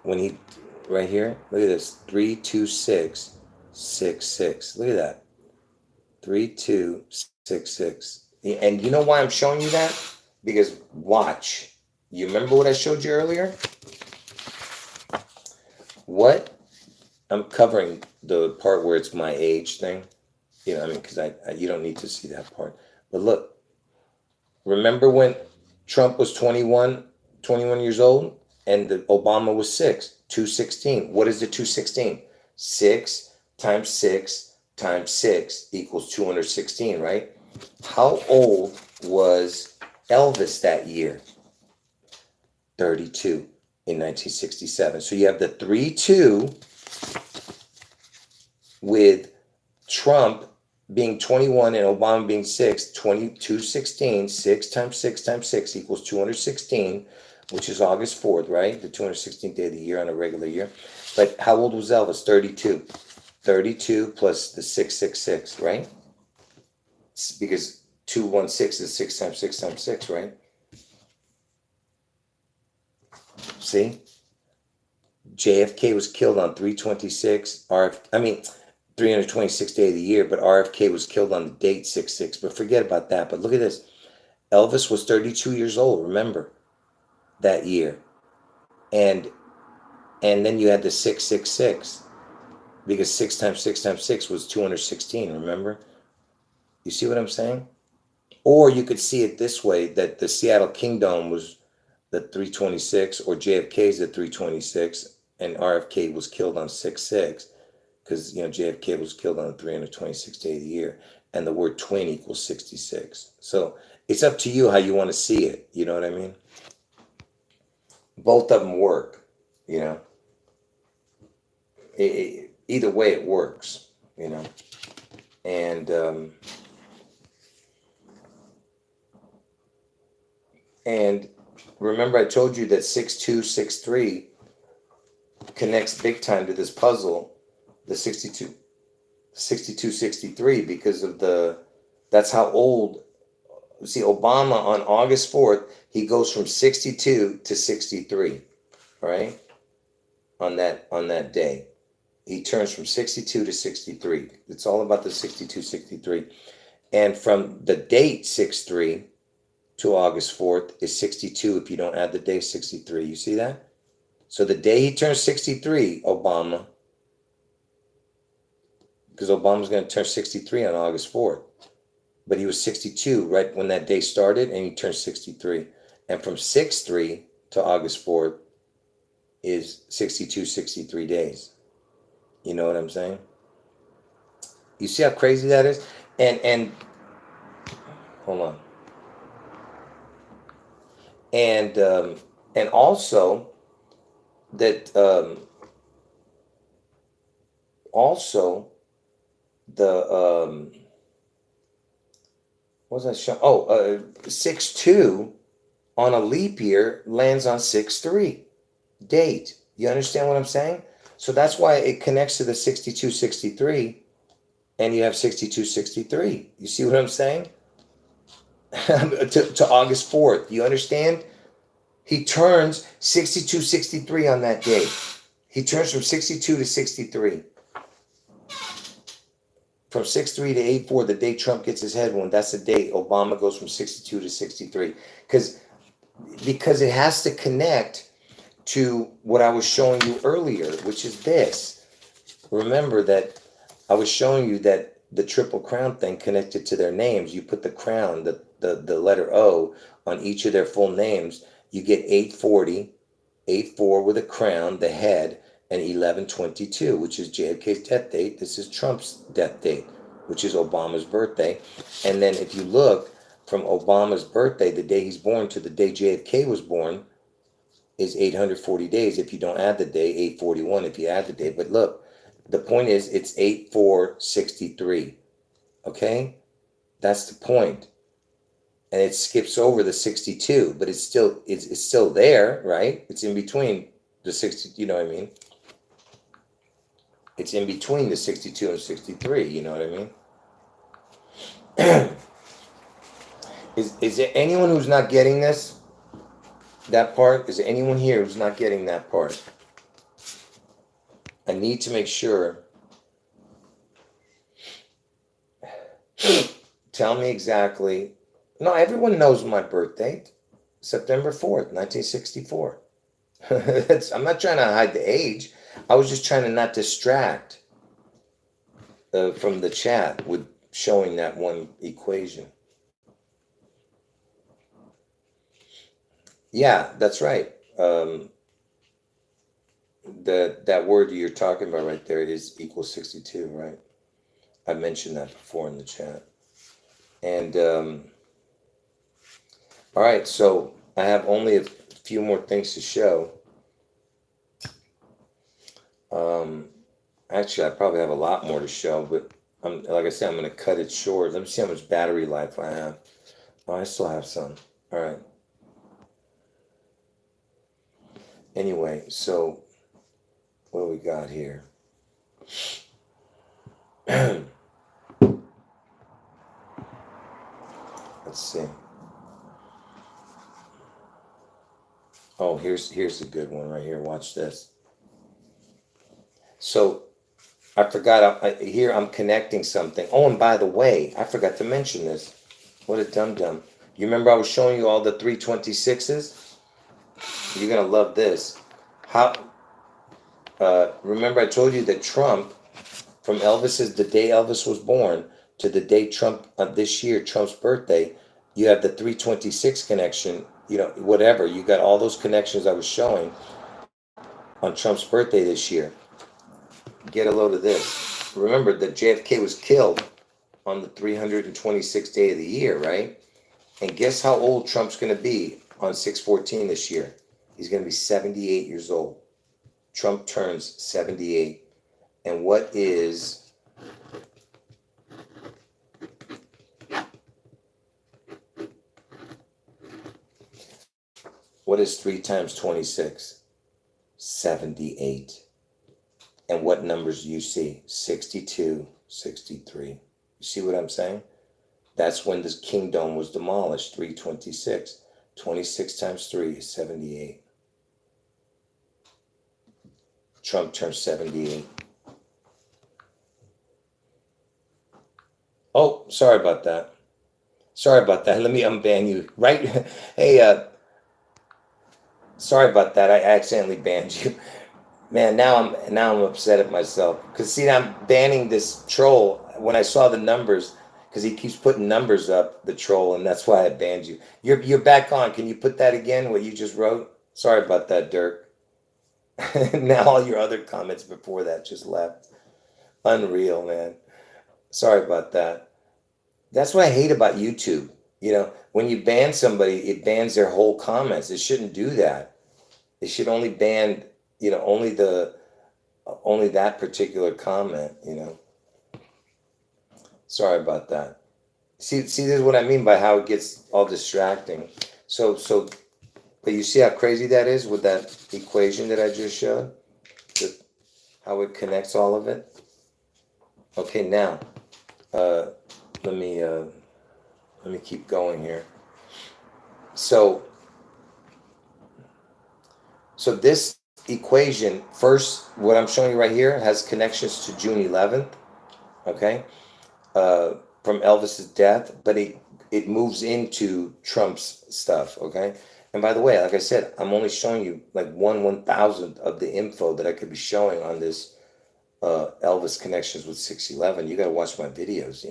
right here, look at this, 32666. Look at that. 3266. And you know why I'm showing you that? Because watch. You remember what I showed you earlier? What? I'm covering the part where it's my age thing. Because you don't need to see that part. But look, remember when Trump was 21 years old and Obama was 216. What is the 216? 6 times 6 times 6 equals 216, right? How old was Elvis that year? 32 in 1967. So you have the 32 with Trump being 21 and Obama being 6, 216, 6 times 6 times 6 equals 216, which is August 4th, right? The 216th day of the year on a regular year. But how old was Elvis? 32. 32 plus the 666, right? Because 216 is 6 times 6 times 6, right? See? JFK was killed on 326th day of the year, but RFK was killed on the date 66. But forget about that. But look at this. Elvis was 32 years old, remember, that year. And then you had the 666, because 6 times 6 times 6 was 216, remember? You see what I'm saying? Or you could see it this way, that the Seattle Kingdom was the 326, or JFK's the 326, and RFK was killed on 6-6, because JFK was killed on the 326th day of the year, and the word twin equals 66. So it's up to you how you want to see it. You know what I mean? Both of them work. Either way it works. And remember, I told you that 6263 connects big time to this puzzle, the 6263, because of that's how old. See, Obama on August 4th, he goes from 62 to 63, right? On that day, he turns from 62 to 63. It's all about the 62, 63. And from the date 6/3 to August 4th is 62 if you don't add the day 63. You see that? So the day he turns 63, Obama, because Obama's going to turn 63 on August 4th. But he was 62 right when that day started, and he turned 63. And from 6/3 to August 4th is 62, 63 days. You know what I'm saying? You see how crazy that is? And hold on. And also that also the what was I showing? Oh, 6/2 on a leap year lands on 6/3 date. You understand what I'm saying? So that's why it connects to the 62, 63, and you have 62, 63. You see what I'm saying? to August 4th. You understand? He turns 62, 63 on that day. He turns from 62 to 63. From 6/3 to 8/4, the day Trump gets his head wound, that's the day Obama goes from 62 to 63. Because it has to connect to what I was showing you earlier, which is this. Remember that I was showing you that the Triple Crown thing connected to their names. You put the crown, the letter O, on each of their full names, you get 840, 8/4 with a crown, the head, and 11/22, which is JFK's death date. This is Trump's death date, which is Obama's birthday. And then if you look from Obama's birthday, the day he's born, to the day JFK was born, is 840 days. If you don't add the day, 841 if you add the day. But look, the point is it's 8/4/63. Okay? That's the point. And it skips over the 62, but it's still there, right? It's in between the 60, you know what I mean? It's in between the 62 and 63, you know what I mean? Is there anyone who's not getting this? That part? Is there anyone here who's not getting that part? I need to make sure. Tell me exactly. No, everyone knows my birth date. September 4th, 1964. I'm not trying to hide the age. I was just trying to not distract from the chat with showing that one equation. Yeah, that's right. That word you're talking about right there, it is equals 62, right? I mentioned that before in the chat. And all right, so I have only a few more things to show. Actually, I probably have a lot more to show, but like I said, I'm going to cut it short. Let me see how much battery life I have. Oh, I still have some. All right. Anyway, so what do we got here? Let's see. Oh, here's a good one right here. Watch this. So I forgot. Here I'm connecting something. Oh, and by the way, I forgot to mention this. What a dum-dum. You remember I was showing you all the 326s? You're going to love this. Remember I told you that Trump, from the day Elvis was born to the day Trump, this year, Trump's birthday, you have the 326 connection, whatever. You got all those connections I was showing on Trump's birthday this year. Get a load of this. Remember that JFK was killed on the 326th day of the year, right? And guess how old Trump's going to be on 6/14 this year? He's going to be 78 years old. Trump turns 78. And what is 3 times 26? 78. And what numbers do you see? 62, 63. You see what I'm saying? That's when this kingdom was demolished, 326. 26 times 3 is 78. Trump turned 78. Oh, Sorry about that. Sorry about that. Let me unban you. Right? Hey, sorry about that. I accidentally banned you. Man, now I'm upset at myself. Cause see, I'm banning this troll when I saw the numbers, because he keeps putting numbers up, the troll, and that's why I banned you. You're back on. Can you put that again? What you just wrote? Sorry about that, Dirk. Now all your other comments before that just left. Unreal, man. Sorry about that. That's what I hate about YouTube. When you ban somebody, it bans their whole comments. It shouldn't do that. It should only ban, only that particular comment. Sorry about that. See, this is what I mean by how it gets all distracting. But you see how crazy that is with that equation that I just showed? How it connects all of it? Okay, now, uh, let me keep going here. So this equation, first, what I'm showing you right here has connections to June 11th, okay, from Elvis's death, but it moves into Trump's stuff, okay? And by the way, like I said, I'm only showing you like 1/1000th of the info that I could be showing on this Elvis connections with 611. You got to watch my videos.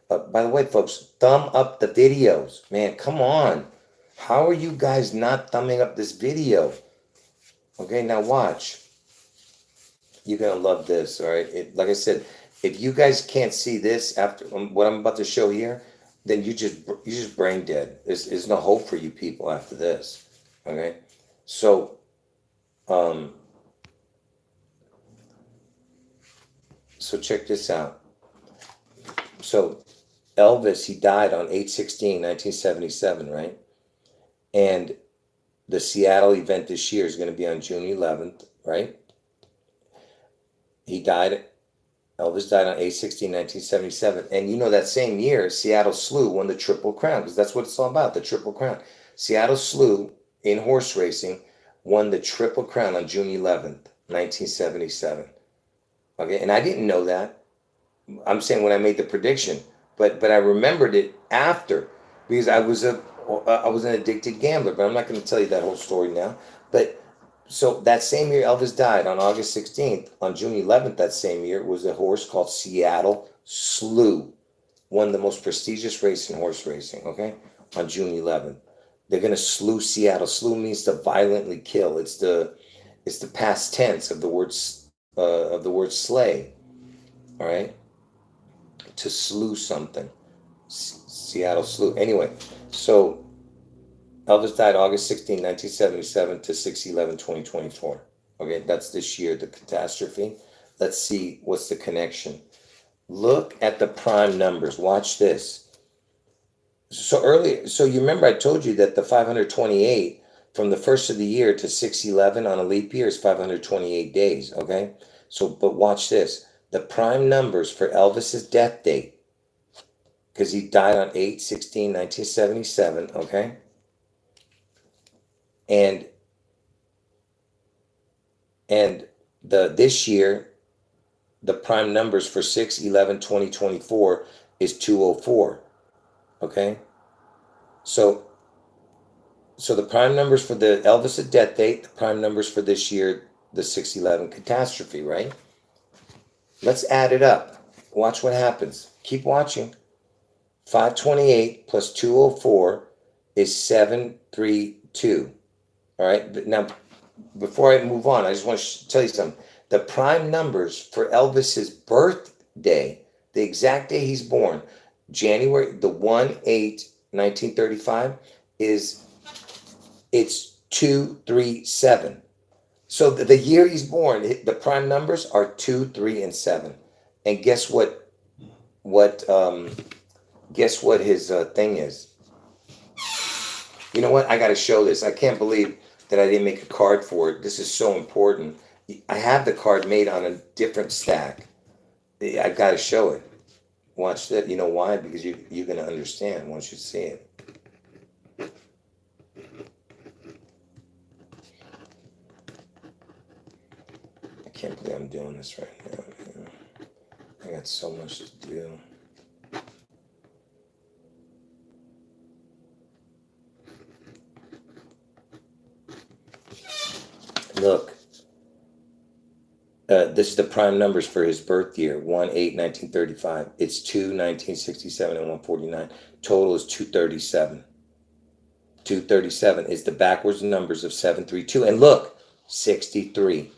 By the way, folks, thumb up the videos. Man, come on. How are you guys not thumbing up this video? Okay, now watch. You're going to love this, all right? Like I said, if you guys can't see this after what I'm about to show here, then you just brain dead. There's no hope for you people after this, okay? So, check this out. So Elvis, he died on 8/16/1977, right? And the Seattle event this year is going to be on June 11th, right? Elvis died on 8/16/1977. And that same year, Seattle Slew won the Triple Crown, because that's what it's all about, the Triple Crown. Seattle Slew, in horse racing, won the Triple Crown on June 11th, 1977. Okay, and I didn't know that. I'm saying when I made the prediction, but I remembered it after, because I was an addicted gambler. But I'm not going to tell you that whole story now. But so that same year Elvis died on August 16th. On June 11th that same year was a horse called Seattle Slew, won the most prestigious race in horse racing. Okay, on June 11th, they're going to slew Seattle. Slew means to violently kill. It's the past tense of the word slay. All right. To slew something. Seattle Slew. Anyway, so Elvis died August 16, 1977 to 6/11/2024. Okay, that's this year, the catastrophe. Let's see what's the connection. Look at the prime numbers. Watch this. So you remember I told you that the 528 from the first of the year to 6/11 on a leap year is 528 days, okay? But watch this. The prime numbers for Elvis's death date, because he died on 8/16/1977, okay? And this year, the prime numbers for 6/11/2024 is 204, okay? So the prime numbers for the Elvis's death date, the prime numbers for this year, the 6/11 catastrophe, right? Let's add it up. Watch what happens. Keep watching. 528 plus 204 is 732. All right. But now, before I move on, I just want to tell you something. The prime numbers for Elvis's birthday, the exact day he's born, January the 1/8/1935, it's 237. So the year he's born, the prime numbers are 2, 3, and 7. And guess what? Guess what his thing is? You know what? I got to show this. I can't believe that I didn't make a card for it. This is so important. I have the card made on a different stack. I got to show it. Watch that. You know why? Because you're going to understand once you see it. I can't believe I'm doing this right now. I got so much to do. Look, this is the prime numbers for his birth year: 1/8/1935. It's 2/1967 and 149. Total is 237. 237 is the backwards numbers of 732. And look, 63.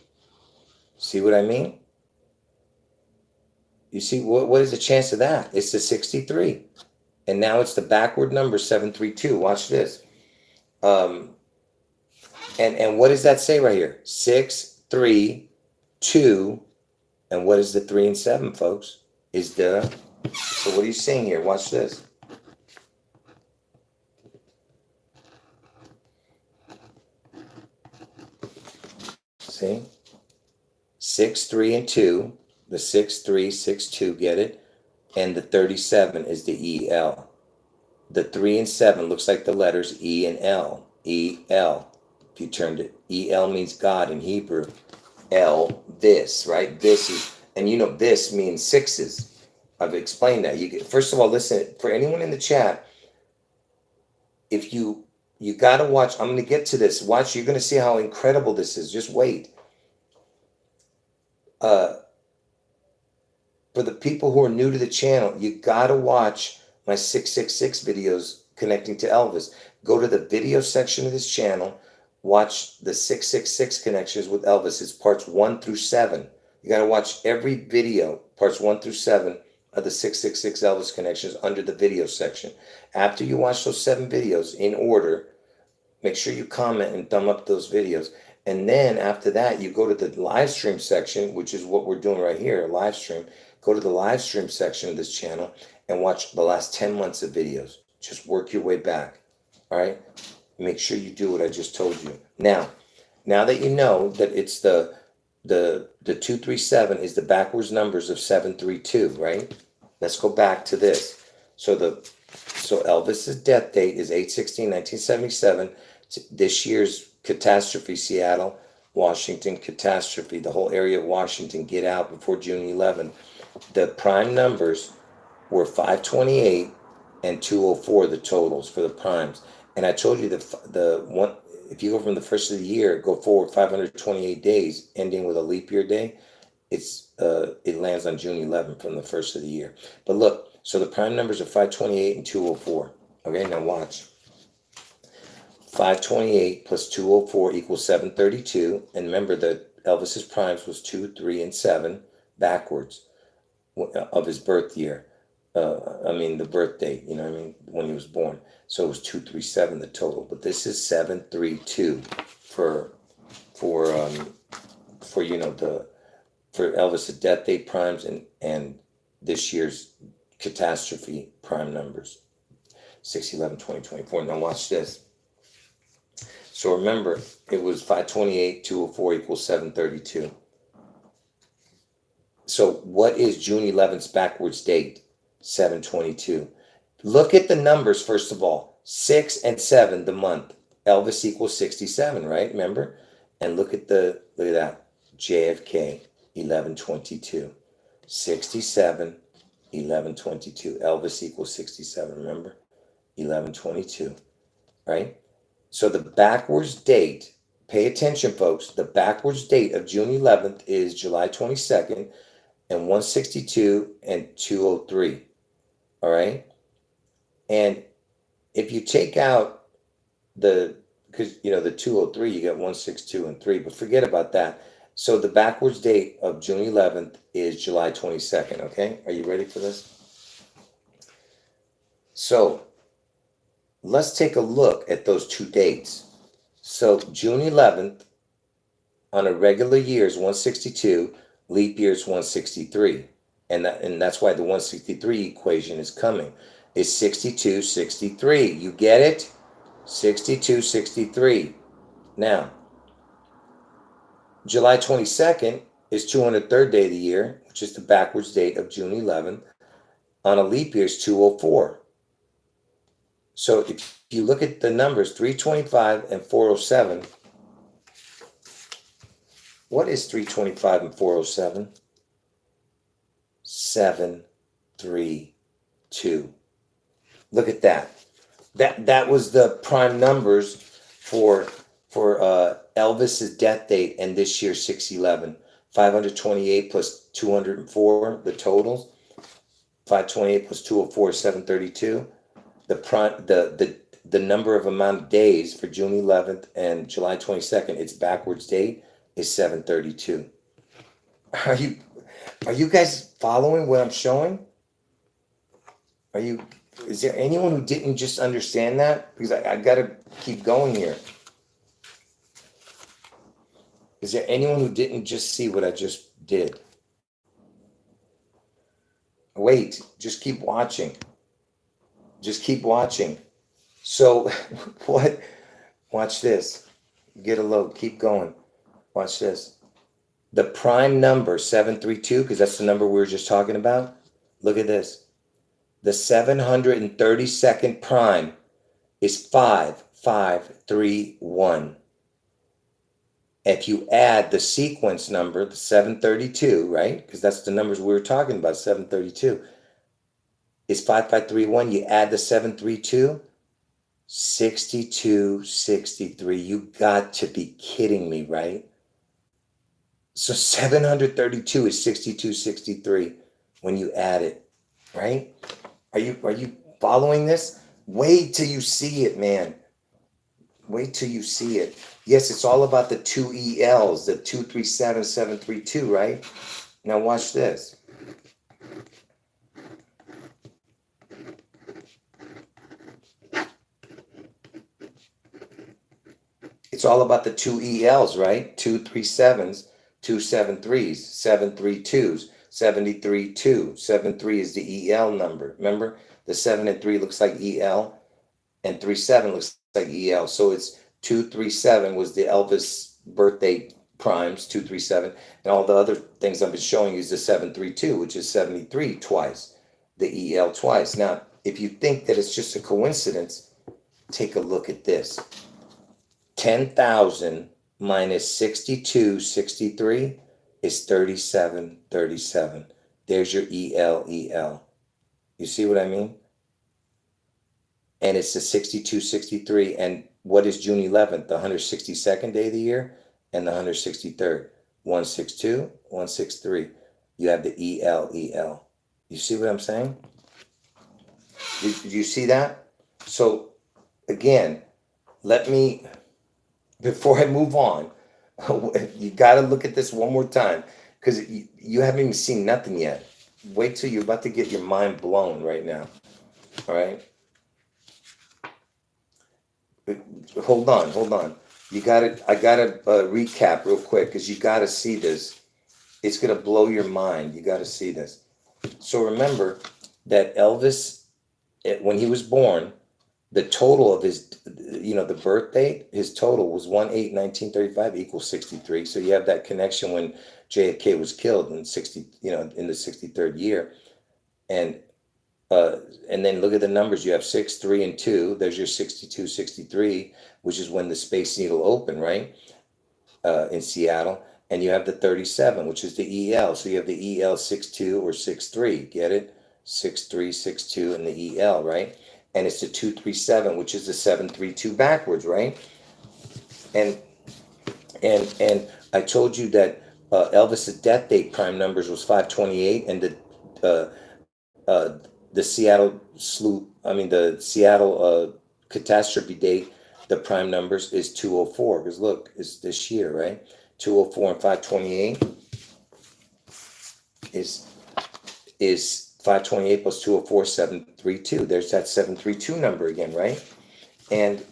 See what I mean? You see, what is the chance of that? It's the 63. And now it's the backward number 732. Watch this. And what does that say right here? 6, 3, 2. And what is the 3 and 7, folks? So what are you seeing here? Watch this. See? 6, 3, and 2. The 6, 3, 6, 2, get it? And the 37 is the EL. The 3 and 7 looks like the letters E and L. EL. If you turned it, EL means God in Hebrew. L, this, right? This is, and you know, this means sixes. I've explained that. First of all, listen, for anyone in the chat, if you got to watch, I'm going to get to this. Watch, you're going to see how incredible this is. Just wait. For the people who are new to the channel, you got to watch my 666 videos connecting to Elvis. Go to the video section of this channel. Watch the 666 connections with Elvis. It's parts 1 through 7. You got to watch every video, parts 1 through 7 of the 666 Elvis connections under the video section. After you watch those 7 videos in order, make sure you comment and thumb up those videos. And then after that, you go to the live stream section, which is what we're doing right here, a live stream. Go to the live stream section of this channel and watch the last 10 months of videos. Just work your way back. All right? Make sure you do what I just told you. Now that you know that it's the 237 is the backwards numbers of 732, right? Let's go back to this. So Elvis's death date is 8/16/1977. This year's catastrophe, Seattle, Washington catastrophe, the whole area of Washington, get out before June 11. The prime numbers were 528 and 204, the totals for the primes. And I told you the one, if you go from the first of the year, go forward 528 days, ending with a leap year day, it lands on June 11th from the first of the year. But look, so the prime numbers are 528 and 204. Okay, now watch. 528 plus 204 equals 732. And remember that Elvis's primes was 2, 3, and 7 backwards of his birth year. The birth date, when he was born. So it was 237, the total. But this is 732 for Elvis's death date primes and this year's catastrophe prime numbers. 6/11/2024. Now watch this. So remember, it was 528, 204 equals 732. So what is June 11th's backwards date? 722. Look at the numbers, first of all. 6 and 7, the month. Elvis equals 67, right? Remember? And look at that. JFK, 1122. 67, 1122. Elvis equals 67, remember? 1122, right? So the backwards date, pay attention, folks. The backwards date of June 11th is July 22nd and 162 and 203. All right. And if you take out the 203, you get 162 and 3, but forget about that. So the backwards date of June 11th is July 22nd. Okay. Are you ready for this? So let's take a look at those two dates. So June 11th on a regular year is 162, leap year is 163. And that's why the 163 equation is coming. It's 62, 63. You get it? 62, 63. Now, July 22nd is 203rd day of the year, which is the backwards date of June 11th. On a leap year is 204. So if you look at the numbers, 325 and 407, what is 325 and 407? 7, 3, 2. Look at that. That was the prime numbers for Elvis's death date and this year 611. 528 plus 204, the totals. 528 plus 204 is 732. The number of amount of days for June 11th and July 22nd, its backwards date is 732. Are you guys following what I'm showing? Is there anyone who didn't just understand that? Because I gotta keep going here. Is there anyone who didn't just see what I just did? Wait, just keep watching. Just keep watching. So, what? Watch this. Get a load. Keep going. Watch this. The prime number, 732, because that's the number we were just talking about. Look at this. The 732nd prime is 5531. If you add the sequence number, the 732, right? Because that's the numbers we were talking about, 732 is 5531. You add the 732, 6263. You got to be kidding me, right? So 732 is 6263 when you add it, right? Are you following this? Wait till you see it, man. Wait till you see it. Yes, it's all about the two ELs, the 237, 732, right? Now watch this. It's all about the two ELs, right? 237s, 273s, 732s, 73.2. 73 is the EL number. Remember, the 7 and 3 looks like EL, and 37 looks like EL. So it's 237 was the Elvis birthday primes, 237, and all the other things I've been showing you is the 732, which is 73 twice, the EL twice. Now, if you think that it's just a coincidence, take a look at this. 10,000 minus 6263 is 3737. There's your EL. You see what I mean? And it's the 6263. And what is June 11th? The 162nd day of the year and the 163rd. 162, 163. You have the EL. You see what I'm saying? Did you see that? So again, before I move on, you got to look at this one more time because you haven't even seen nothing yet. Wait till you're about to get your mind blown right now. All right. Hold on. I gotta recap real quick because you got to see this. It's gonna blow your mind. You got to see this. So remember that Elvis, when he was born, the total of his, the birth date, his total was 1/8/1935 equals 63. So you have that connection when JFK was killed in in the 63rd year, and then look at the numbers. You have 6, 3, and 2. There's your 62, 63, which is when the Space Needle opened, right? In Seattle. And you have the 37, which is the EL. So you have the EL 62 or 63. Get it? 63, 62, and the EL, right? And it's the 237, which is the 732 backwards, right? And I told you that Elvis's death date prime numbers was 528, and the Seattle catastrophe date, the prime numbers is 204. Because look, it's this year, right? 204 and 528 is 528 plus 204, 732. There's that 732 number again, right? And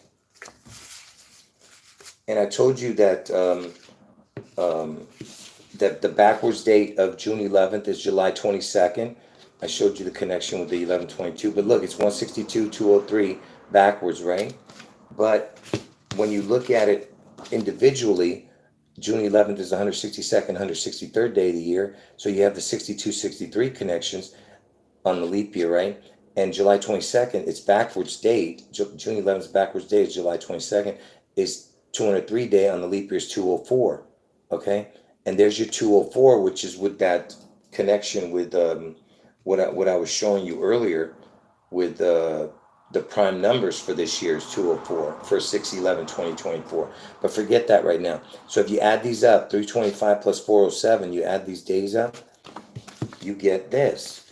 I told you that that the backwards date of June 11th is July 22nd. I showed you the connection with the 1122. But look, it's 162, 203 backwards, right? But when you look at it individually, June 11th is the 162nd, 163rd day of the year. So you have the 62, 63 connections on the leap year, right? And July 22nd, its backwards date, June 11th's backwards date is July 22nd, is 203 day on the leap year is 204, okay? And there's your 204, which is with that connection with what I was showing you earlier with the prime numbers for this year is 204 for 6/11/2024. But forget that right now. So if you add these up, 325 plus 407, you add these days up, you get this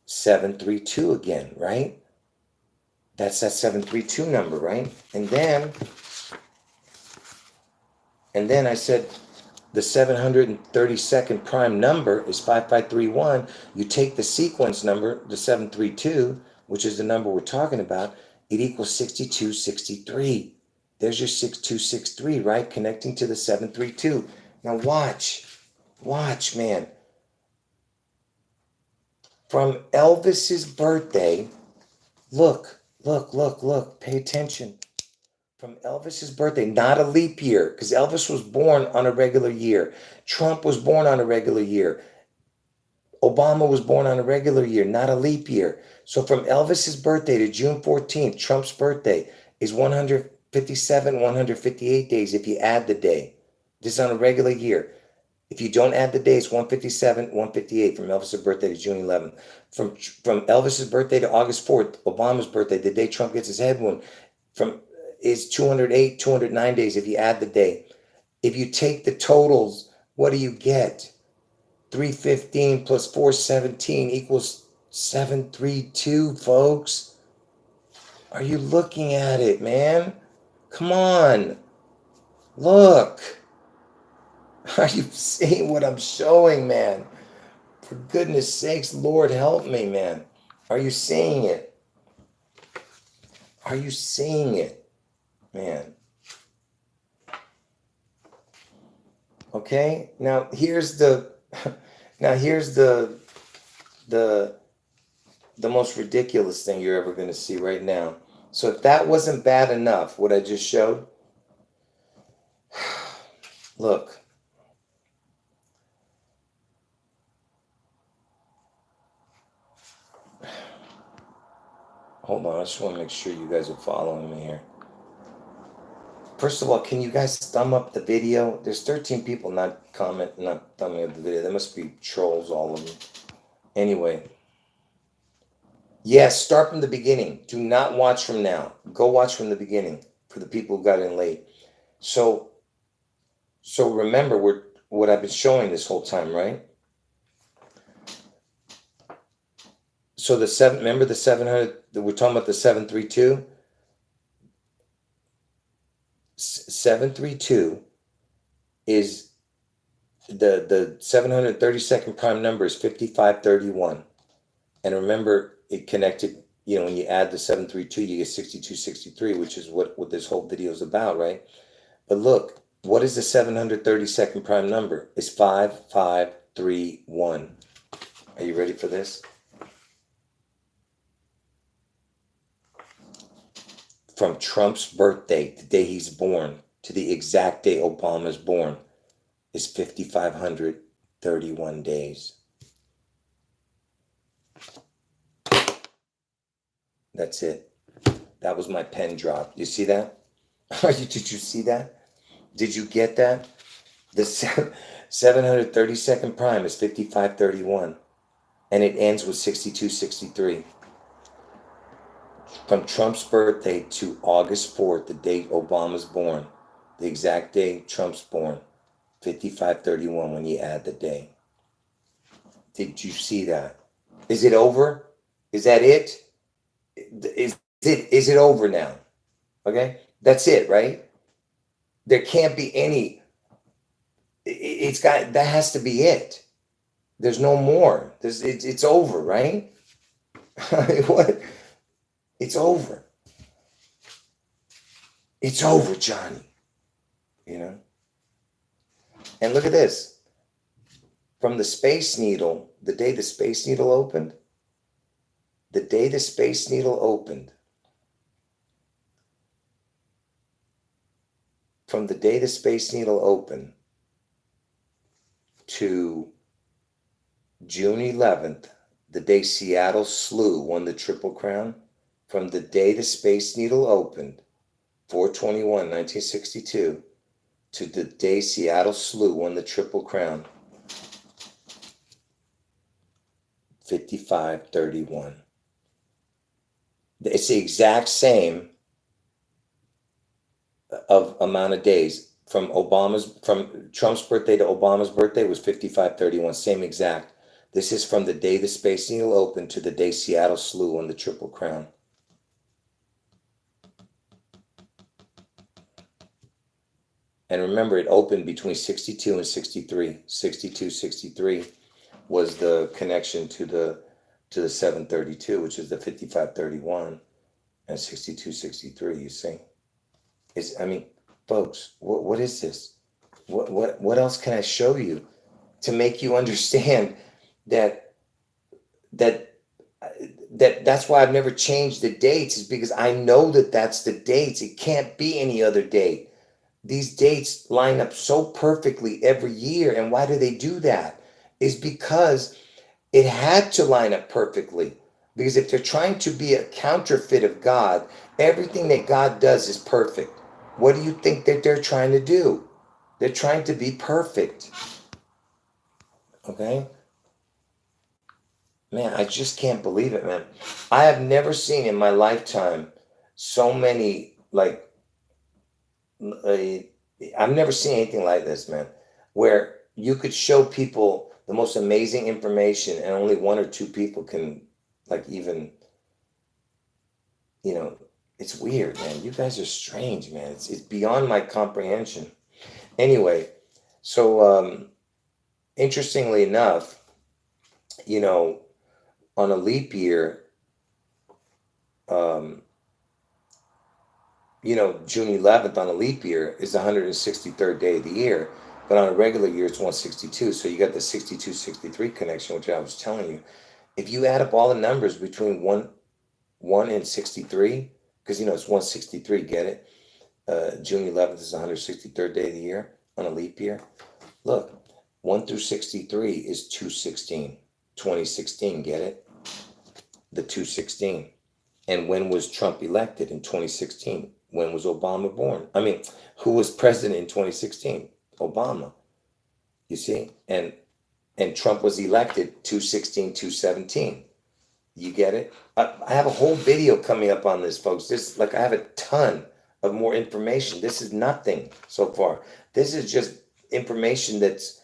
732 again, right? That's that 732 number, right? And then I said the 732nd prime number is 5531. You take the sequence number, the 732, which is the number we're talking about, it equals 6263. There's your 6263, right? Connecting to the 732. Now watch, man. From Elvis's birthday, look, pay attention. From Elvis's birthday, not a leap year, because Elvis was born on a regular year. Trump was born on a regular year. Obama was born on a regular year, not a leap year. So from Elvis's birthday to June 14th, Trump's birthday is 157, 158 days if you add the day. This is on a regular year. If you don't add the days, 157, 158 from Elvis's birthday to June 11th. From Elvis's birthday to August 4th, Obama's birthday, the day Trump gets his head wound, is 208, 209 days if you add the day. If you take the totals, what do you get? 315 plus 417 equals 732, folks. Are you looking at it, man? Come on. Look. Are you seeing what I'm showing, man? For goodness sakes, Lord, help me, man. Are you seeing it? Are you seeing it, man? Okay? Now here's the most ridiculous thing you're ever going to see right now. So if that wasn't bad enough, what I just showed, look. Hold on, I just want to make sure you guys are following me here. First of all, can you guys thumb up the video? There's 13 people not thumbing up the video. There must be trolls, all of them. Anyway. Yes, start from the beginning. Do not watch from now. Go watch from the beginning for the people who got in late. So remember what I've been showing this whole time, right? So remember the 700, we're talking about the 732? 732 is the 732nd prime number is 5531. And remember, it connected, when you add the 732, you get 6263, which is what this whole video is about, right? But look, what is the 732nd prime number? It's 5531. Are you ready for this? From Trump's birthday, the day he's born, to the exact day Obama's born, is 5,531 days. That's it. That was my pen drop. You see that? Did you see that? Did you get that? The 732nd prime is 5531, and it ends with 6263. From Trump's birthday to August 4th, the date Obama's born, the exact day Trump's born, 5531 when you add the day. Did you see that? Is it over? Is that it? Is it over now? Okay? That's it, right? There can't be any. That has to be it. There's no more. It's over, right? What? It's over. It's over, Johnny. And look at this. From the Space Needle, the day the Space Needle opened, from the day the Space Needle opened to June 11th, the day Seattle Slew won the Triple Crown, from the day the Space Needle opened, 4/21/1962, to the day Seattle Slew won the Triple Crown, 5531. It's the exact same of amount of days from Trump's birthday to Obama's birthday was 5531, same exact. This is from the day the Space Needle opened to the day Seattle slew on the Triple Crown. And remember, it opened between 62 and 63. 62, 63 was the connection to the 732, which is the 5531, and 62, 63, you see? I mean, folks, what is this? What else can I show you to make you understand that that's why I've never changed the dates, is because I know that that's the dates. It can't be any other date. These dates line up so perfectly every year. And why do they do that? Is because it had to line up perfectly. Because if they're trying to be a counterfeit of God, everything that God does is perfect. What do you think that they're trying to do? They're trying to be perfect. Okay? Man, I just can't believe it, man. I have never seen in my lifetime so many, like, I've never seen anything like this, man, where you could show people the most amazing information and only one or two people can, like, even, it's weird, man. You guys are strange, man. It's beyond my comprehension. Anyway, so interestingly enough, on a leap year, June 11th on a leap year is the 163rd day of the year, but on a regular year, it's 162. So you got the 62, 63 connection, which I was telling you. If you add up all the numbers between 1 and 63, because, it's 163, get it? June 11th is the 163rd day of the year on a leap year. Look, 1 through 63 is 216. 2016, get it? The 216. And when was Trump elected in 2016? When was Obama born? I mean, who was president in 2016? Obama. You see? And Trump was elected 216, 217. You get it? I have a whole video coming up on this, folks. I have a ton of more information. This is nothing so far. This is just information that's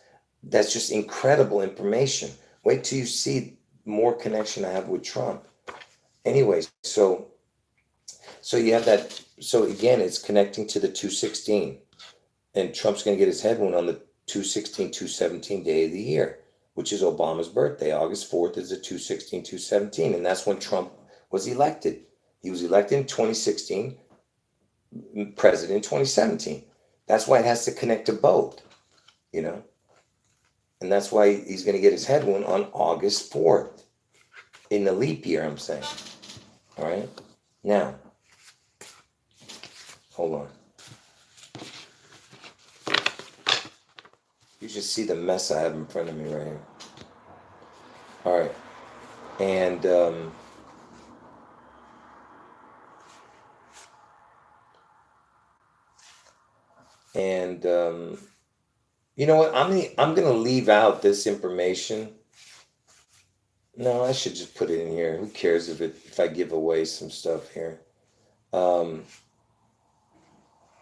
just incredible information. Wait till you see more connection I have with Trump. Anyways, so you have that. So again, it's connecting to the 216, and Trump's going to get his head wound on the 216, 217 day of the year, which is Obama's birthday. August 4th is the 216, 217, and that's when Trump was elected. He was elected in 2016, president in 2017. That's why it has to connect to both, and that's why he's going to get his head wound on August 4th in the leap year, I'm saying. All right? Now, hold on. You should see the mess I have in front of me right here. All right. And you know what? I'm gonna leave out this information. No, I should just put it in here. Who cares if I give away some stuff here?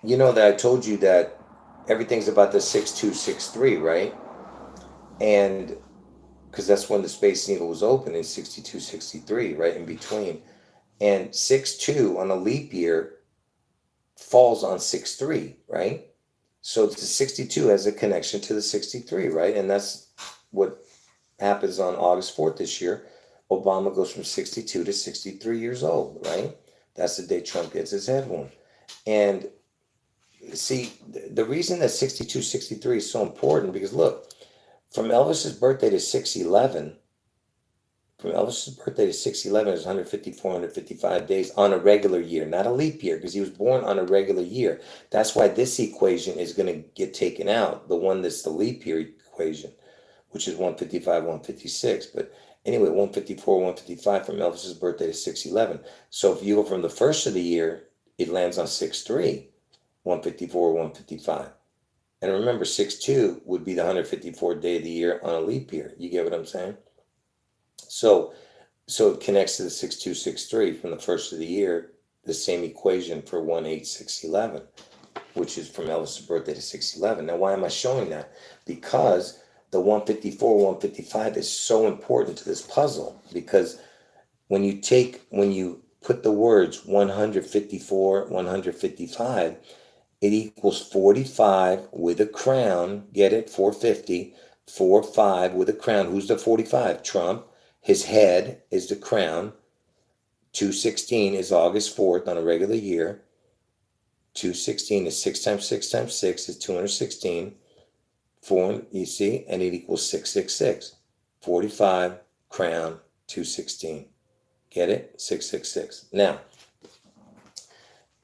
That I told you that everything's about the 6263, right? And because that's when the Space Needle was open in 62, 63, right in between. And 62 on a leap year falls on 63, right? So the 62 has a connection to the 63, right? And that's what happens on August 4th this year. Obama goes from 62 to 63 years old, right? That's the day Trump gets his head wound. And see, the reason that 62, 63 is so important, because look, from Elvis's birthday to 611, is 154, 155 days on a regular year, not a leap year, because he was born on a regular year. That's why this equation is going to get taken out, the one that's the leap year equation, which is 155, 156. But anyway, 154, 155 from Elvis's birthday to 611. So if you go from the first of the year, it lands on 6-3, 154, 155. And remember, 6-2 would be the 154th day of the year on a leap year. You get what I'm saying? So So it connects to the 6263 from the first of the year, the same equation for 18611, which is from Elvis' birthday to 611. Now, why am I showing that? Because the 154, 155 is so important to this puzzle, because when you put the words 154, 155, it equals 45 with a crown. Get it? 450, 45 with a crown. Who's the 45? Trump. His head is the crown. 216 is August 4th on a regular year. 216 is 6 times 6 times 6 is 216. 4, you see, and it equals 666. 45, crown, 216. Get it? 666. Now,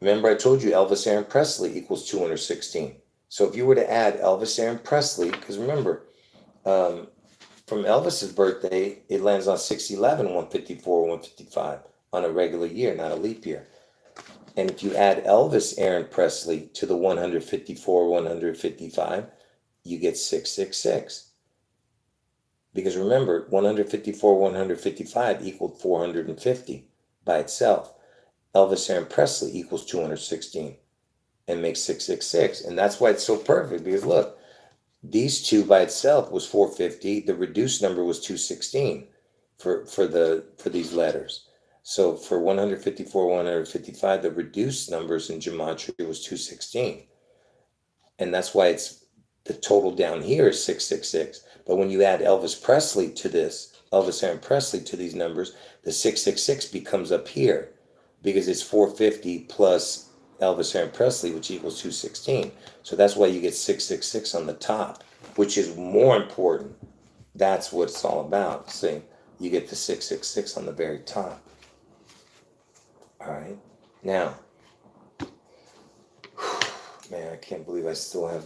remember I told you Elvis Aaron Presley equals 216. So if you were to add Elvis Aaron Presley, because remember, from Elvis's birthday, it lands on 611, 154, 155 on a regular year, not a leap year. And if you add Elvis Aaron Presley to the 154, 155, you get 666. Because remember, 154, 155 equaled 450 by itself. Elvis Aaron Presley equals 216 and makes 666. And that's why it's so perfect, because look, these two by itself was 450. The reduced number was 216 for these letters. So for 154, 155, the reduced numbers in gematria was 216. And that's why it's the total down here is 666. But when you add Elvis Presley to this, Elvis Aaron Presley to these numbers, the 666 becomes up here, because it's 450 plus Elvis Aaron Presley, which equals 216. So that's why you get 666 on the top, which is more important. That's what it's all about. See, you get the 666 on the very top. All right. Now, man, I can't believe I still have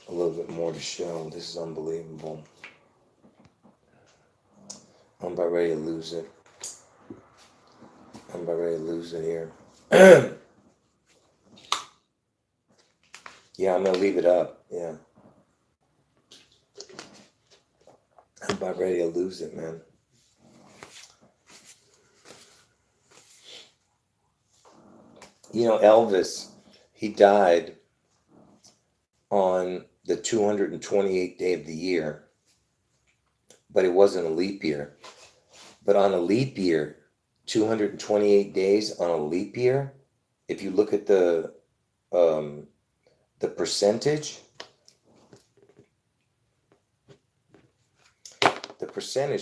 a little bit more to show. This is unbelievable. I'm about ready to lose it. I'm about ready to lose it here. Yeah, I'm going to leave it up. Yeah. I'm about ready to lose it, man. You know, Elvis, he died on the 228th day of the year, but it wasn't a leap year. But on a leap year, 228 days on a leap year, if you look at the percentage,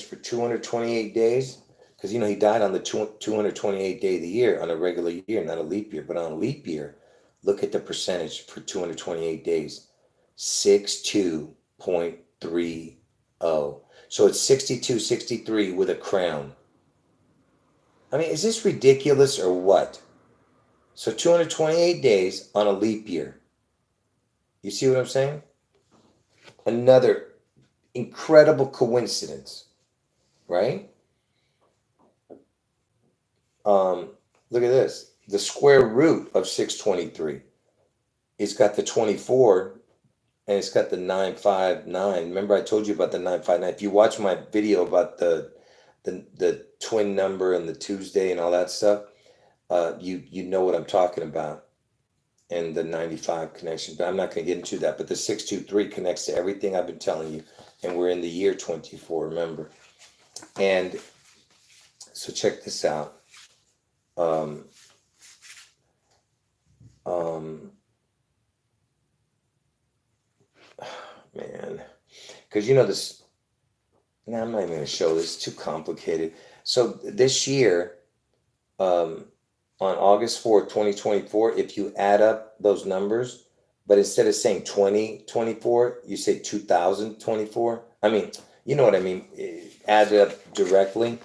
for 228 days, because you know he died on the 228th day of the year on a regular year, not a leap year, but on a leap year, look at the percentage for 228 days, 62.30. So it's 62, 63 with a crown. I mean, is this ridiculous or what? So 228 days on a leap year. You see what I'm saying? Another incredible coincidence, right? Look at this. The square root of 623. It's got the 24 and it's got the 959. Remember I told you about the 959. If you watch my video about the twin number and the Tuesday and all that stuff, you know what I'm talking about. And the 95 connection, but I'm not going to get into that. But the 623 connects to everything I've been telling you, and we're in the year 24, remember. And so check this out. Man, because you know this. Now I'm not even going to show this. It's too complicated. So this year, on August 4th, 2024, if you add up those numbers, but instead of saying 2024, you say 2024. I mean, you know what I mean? Add it up directly.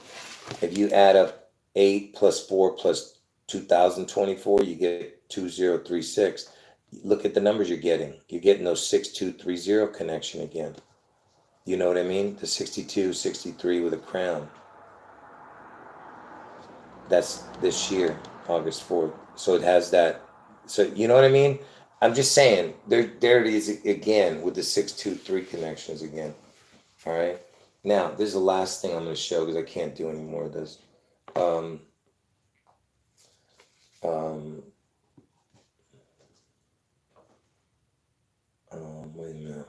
If you add up 8 plus 4 plus 2024, you get 2036. Look at the numbers you're getting. You're getting those 6230 connection again. You know what I mean? The 62, 63 with a crown. That's this year, August 4th. So it has that. So you know what I mean? I'm just saying, there it is again with the 623 connections again. All right. Now, this is the last thing I'm going to show because I can't do any more of this. Wait a minute.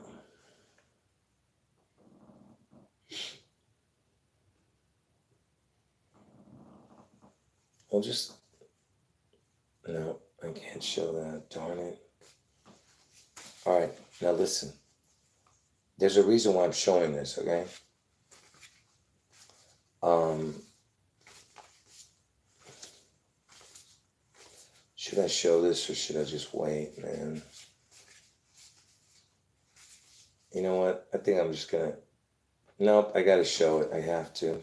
I'll just... No, I can't show that. Darn it. All right, now listen. There's a reason why I'm showing this, okay? Should I show this or should I just wait, man? You know what? I think I'm just gonna... Nope, I gotta show it. I have to.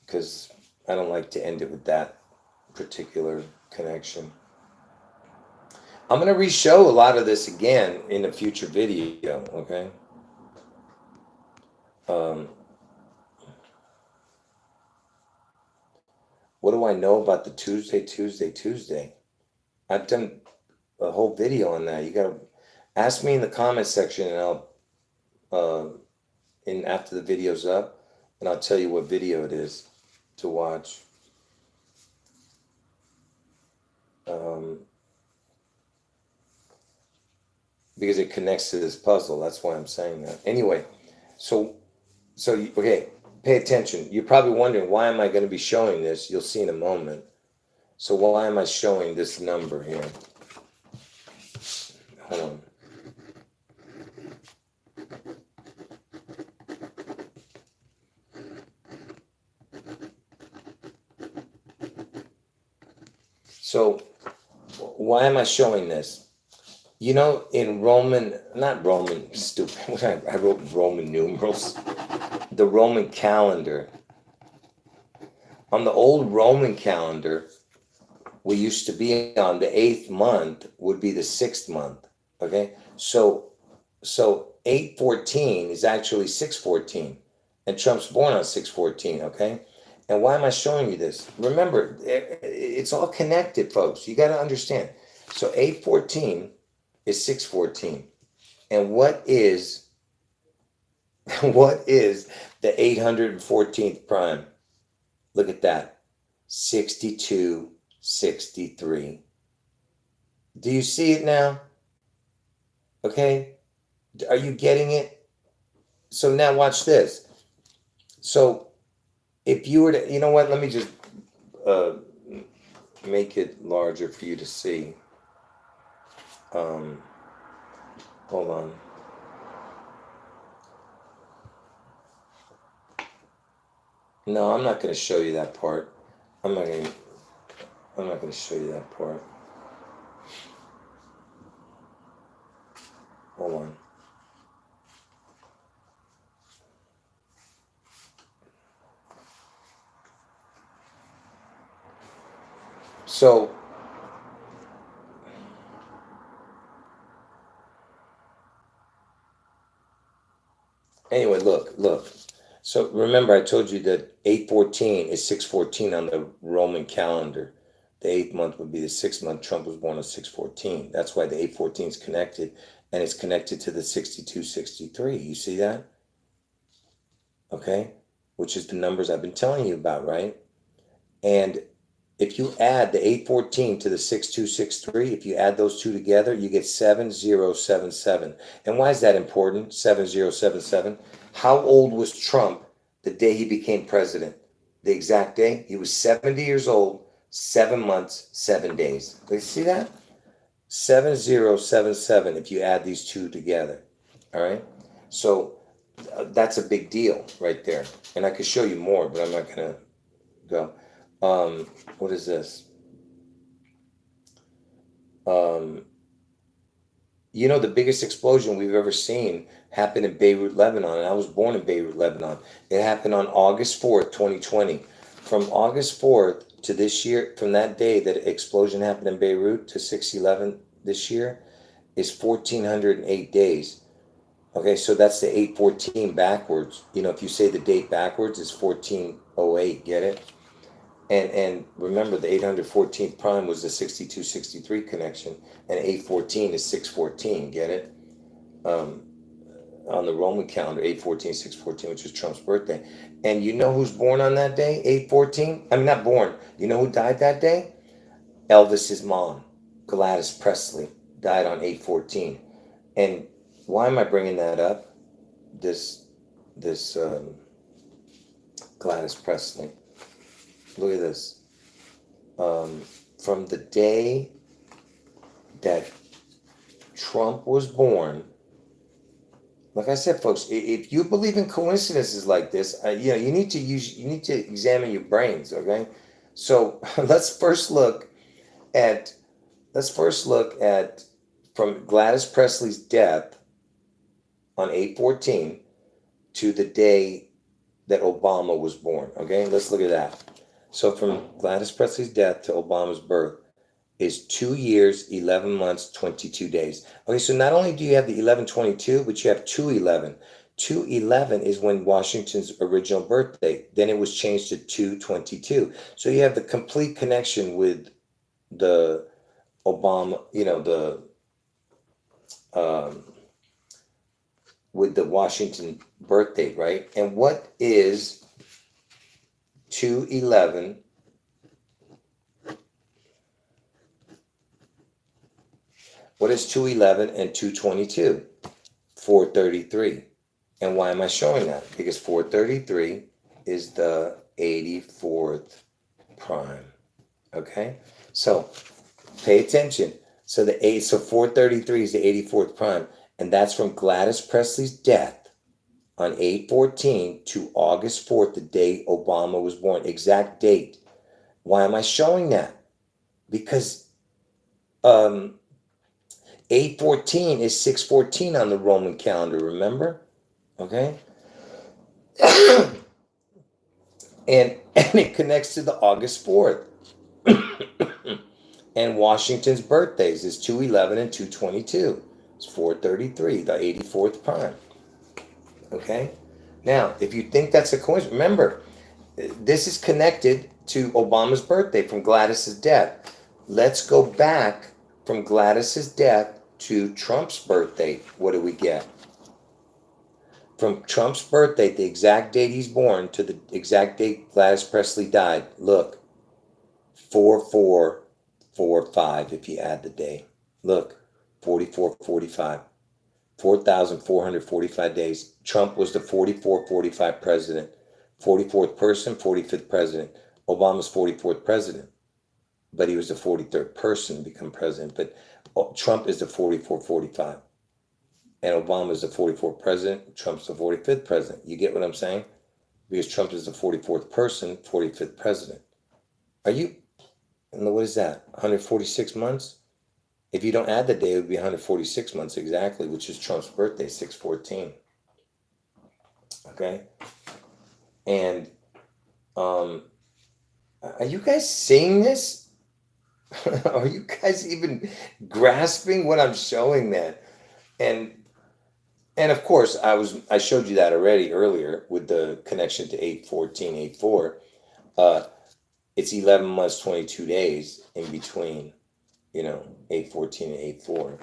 Because I don't like to end it with that particular connection. I'm gonna re-show a lot of this again in a future video, okay? What do I know about the Tuesday? I've done a whole video on that. You gotta ask me in the comment section, and I'll after the video's up, and I'll tell you what video it is to watch. Because it connects to this puzzle. That's why I'm saying that. Anyway, so okay, pay attention. You're probably wondering, why am I going to be showing this? You'll see in a moment. So why am I showing this number here? Hold on. So why am I showing this? You know, in not Roman, stupid, I wrote Roman numerals. The Roman calendar. On the old Roman calendar, we used to be on the 8th month would be the 6th month, okay? So 8/14 is actually 6/14, and Trump's born on 6/14, okay? And why am I showing you this? Remember, it's all connected, folks. You got to understand. So 8/14 is 6/14. And what is the 814th prime? Look at that. 6263. Do you see it now? Okay? Are you getting it? So now watch this. So if you were to, you know what, let me just make it larger for you to see. Hold on. No, I'm not going to show you that part. I'm not going to show you that part. Hold on. So anyway, look. So remember, I told you that 8/14 is 6/14 on the Roman calendar. The 8th month would be the 6th month. Trump was born on 6/14. That's why the 8/14 is connected, and it's connected to the 6263. You see that? Okay, which is the numbers I've been telling you about, right? And if you add the 8/14 to the 6263, if you add those two together, you get 7077. And why is that important? 7077. How old was Trump the day he became president? The exact day? He was 70 years old, 7 months, 7 days. Do you see that? 7077 if you add these two together. All right? So that's a big deal right there. And I could show you more, but I'm not going to go. What is this? You know, the biggest explosion we've ever seen happened in Beirut, Lebanon, and I was born in Beirut, Lebanon. It happened on August 4th, 2020. From August 4th to this year, from that day that explosion happened in Beirut to 6/11 this year, is 1,408 days. Okay, so that's the 8/14 backwards. You know, if you say the date backwards, it's 1408. Get it? And remember, the 814th prime was the 6263 connection, and 8/14 is 6/14. Get it? on the Roman calendar, 8/14/6/14, which is Trump's birthday. And you know who's born on that day, 8/14? I mean, not born. You know who died that day? Elvis's mom, Gladys Presley, died on 8/14. And why am I bringing that up? This Gladys Presley. Look at this. From the day that Trump was born, like I said, folks, if you believe in coincidences like this, you need to examine your brains, okay? So let's first look at from Gladys Presley's death on 8/14 to the day that Obama was born, okay? Let's look at that. So from Gladys Presley's death to Obama's birth is 2 years, 11 months, 22 days. Okay, so not only do you have the 11/22, but you have 2/11. 2/11 is when Washington's original birthday. Then it was changed to 2/22. So you have the complete connection with the Obama, with the Washington birth date, right? And what is 2/11? What is 2/11 and 2/22? 433. And why am I showing that? Because 433 is the 84th prime. Okay? So pay attention. So 433 is the 84th prime, and that's from Gladys Presley's death on 8/14 to August 4th, the day Obama was born. Exact date. Why am I showing that? Because 8/14 is 6/14 on the Roman calendar, remember? Okay? and it connects to the August 4th. And Washington's birthdays is 2/11 and 2/22. It's 433, the 84th prime. Okay? Now, if you think that's a coincidence, remember, this is connected to Obama's birthday from Gladys's death. Let's go back from Gladys's death to Trump's birthday. What do we get? From Trump's birthday, the exact date he's born, to the exact date Gladys Presley died. Look, 4445 if you add the day. Look, 4445. 4,445 days. Trump was the 4445 president. 44th person, 45th president. Obama's 44th president. But he was the 43rd person to become president. But Trump is the 4445. And Obama is the 44th president. Trump's the 45th president. You get what I'm saying? Because Trump is the 44th person, 45th president. What is that? 146 months? If you don't add the day, it would be 146 months exactly, which is Trump's birthday, 6/14. Okay? And are you guys seeing this? Are you guys even grasping what I'm showing that? And of course, I showed you that already earlier with the connection to 8/14/84. It's 11 months, 22 days in between, 8/14 and 8/4.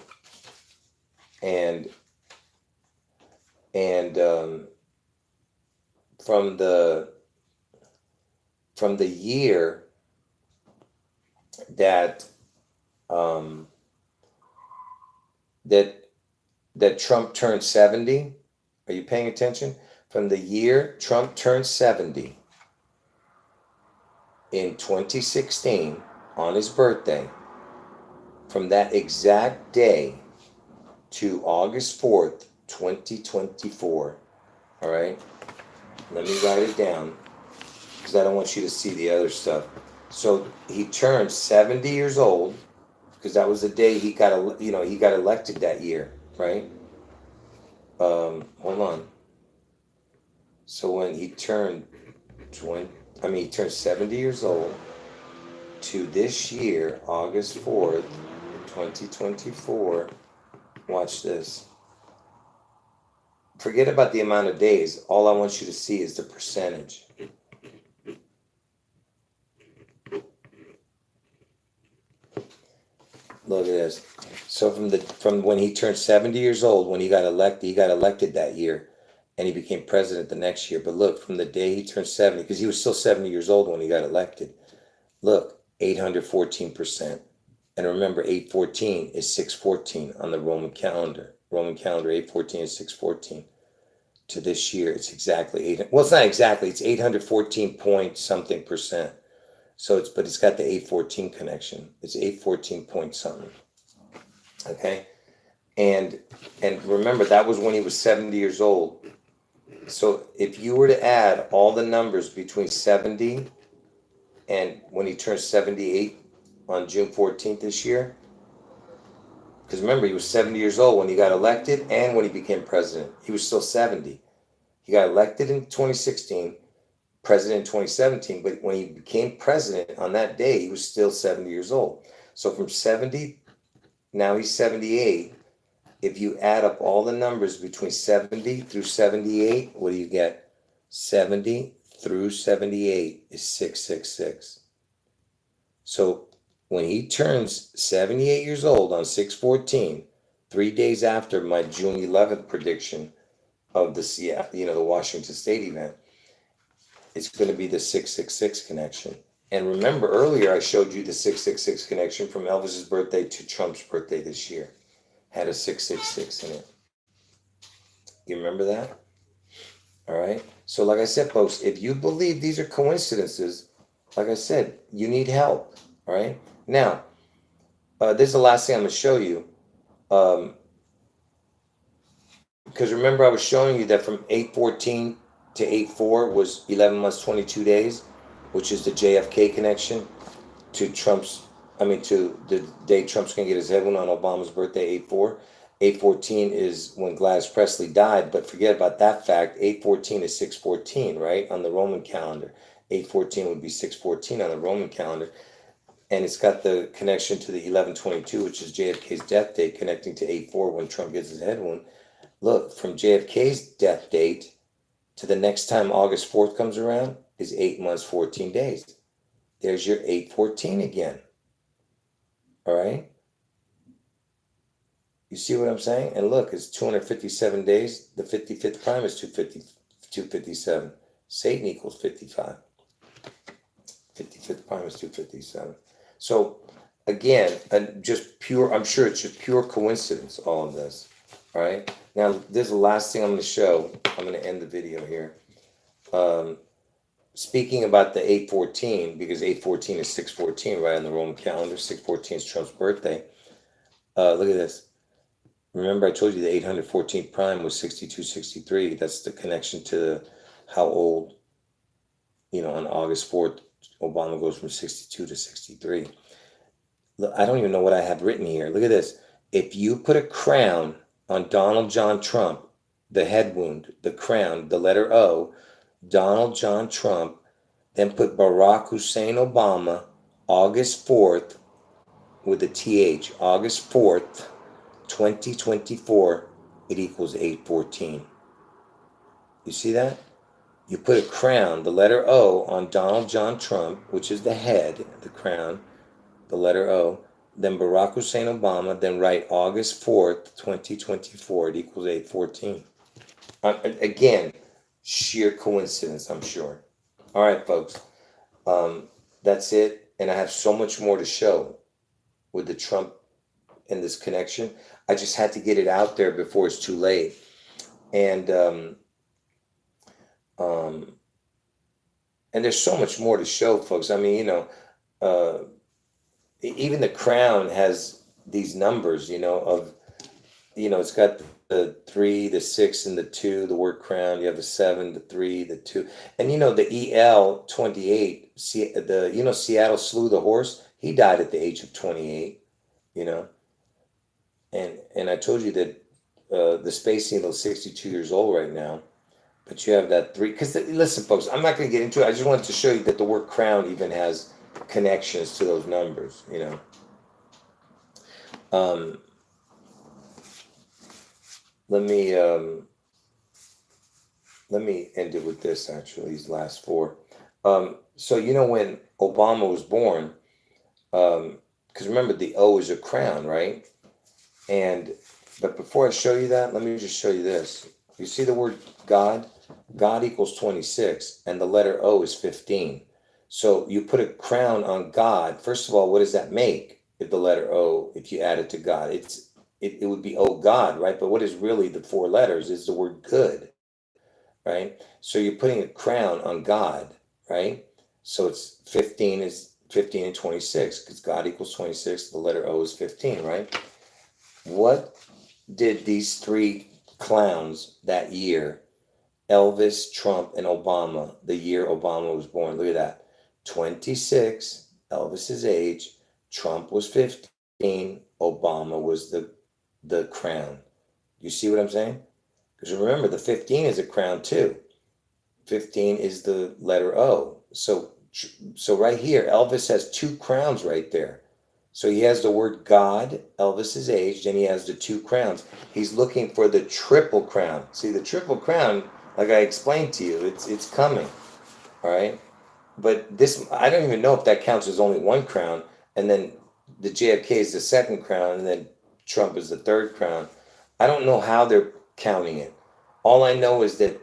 And from the year that that Trump turned 70, are you paying attention? From the year Trump turned 70 in 2016 on his birthday, from that exact day to August 4th, 2024. All right? Let me write it down because I don't want you to see the other stuff. So he turned 70 years old because that was the day he got elected that year, right? Hold on. So when he turned he turned 70 years old to this year, August 4th, 2024. Watch this. Forget about the amount of days. All I want you to see is the percentage. Look at this. So from when he turned 70 years old, when he got elected that year, and he became president the next year. But look, from the day he turned 70, because he was still 70 years old when he got elected. Look, 814%. And remember, 814 is 614 on the Roman calendar. Roman calendar, 814 is 614. To this year, it's exactly 8. Well, it's not exactly. It's 814 point something percent. So but it's got the 814 connection. It's 814 point something. Okay, and remember, that was when he was 70 years old. So if you were to add all the numbers between 70 and when he turned 78 on June 14th this year, because remember, he was 70 years old when he got elected and when he became president. He was still 70. He got elected in 2016, president in 2017, but when he became president on that day, he was still 70 years old. So from 70, now he's 78. If you add up all the numbers between 70 through 78, what do you get? 70 through 78 is 666. So when he turns 78 years old on 6/14, 3 days after my June 11th prediction of the Washington State event, it's going to be the 666 connection. And remember, earlier I showed you the 666 connection from Elvis's birthday to Trump's birthday this year. Had a 666 in it. You remember that? All right. So like I said, folks, if you believe these are coincidences, like I said, you need help. All right. Now, this is the last thing I'm going to show you. Because remember, I was showing you that from 8/14 to 8/4 was 11 months, 22 days, which is the JFK connection to to the day Trump's going to get his head wound on Obama's birthday, 8/4. 8/14 is when Gladys Presley died, but forget about that fact. 8/14 is 6/14, right, on the Roman calendar. 8/14 would be 6/14 on the Roman calendar. And it's got the connection to the 11/22, which is JFK's death date, connecting to 8/4 when Trump gets his head wound. Look, from JFK's death date to the next time August 4th comes around is 8 months, 14 days. There's your 8/14 again. All right? You see what I'm saying? And look, it's 257 days. The 55th prime is 257. Satan equals 55. 55th prime is 257. So, again, just pure, I'm sure it's just pure coincidence, all of this. All right? Now, this is the last thing I'm going to show. I'm going to end the video here. Speaking about the 8/14, because 8/14 is 6/14, right, on the Roman calendar. 6/14 is Trump's birthday. Look at this. Remember, I told you the 814th prime was 6263. That's the connection to how old, on August 4th, Obama goes from 62 to 63. Look, I don't even know what I have written here. Look at this. If you put a crown on Donald John Trump, the head wound, the crown, the letter O, Donald John Trump, then put Barack Hussein Obama, August 4th, with a TH, August 4th, 2024, it equals 8/14. You see that? You put a crown, the letter O, on Donald John Trump, which is the head, the crown, the letter O, then Barack Hussein Obama, then write August 4th, 2024, it equals 8/14. Again, sheer coincidence, I'm sure. All right, folks. That's it. And I have so much more to show with the Trump and this connection. I just had to get it out there before it's too late. And there's so much more to show, folks. I mean, even the crown has these numbers, it's got the 3, the 6, and the 2, the word crown. You have the 7, the 3, the 2. And, the EL28, Seattle Slew the horse, he died at the age of 28, And I told you that the Space Needle is 62 years old right now. But you have that 3. Because, listen, folks, I'm not going to get into it. I just wanted to show you that the word crown even has connections to those numbers, Let me end it with this, actually, these last 4. So, when Obama was born, because remember, the O is a crown, right? But before I show you that, let me just show you this. You see the word God? God equals 26, and the letter O is 15. So you put a crown on God. First of all, what does that make? If the letter O, if you add it to God, it would be oh God, right? But what is really the four letters is the word good, right? So you're putting a crown on God, right? So it's 15 and 26, because God equals 26, the letter O is 15, right? What did these three clowns that year, Elvis, Trump, and Obama, the year Obama was born? Look at that. 26, Elvis's age, Trump was 15, Obama was the crown. You see what I'm saying? Because remember, the 15 is a crown too. 15 is the letter O. So right here, Elvis has two crowns right there. So he has the word God, Elvis is aged, and he has the two crowns. He's looking for the triple crown. See, the triple crown, like I explained to you, it's coming. All right. But this, I don't even know if that counts as only one crown. And then the JFK is the second crown, and then Trump is the third crown. I don't know how they're counting it. All I know is that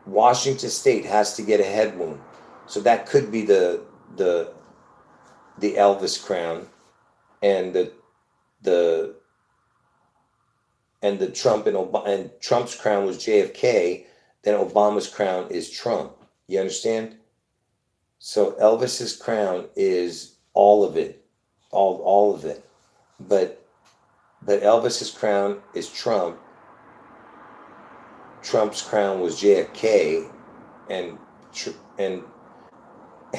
Washington State has to get a head wound. So that could be the Elvis crown, and the Trump and Trump's crown was JFK. Then Obama's crown is Trump. You understand? So Elvis's crown is all of it, all of it. But Elvis's crown is Trump. Trump's crown was JFK, and and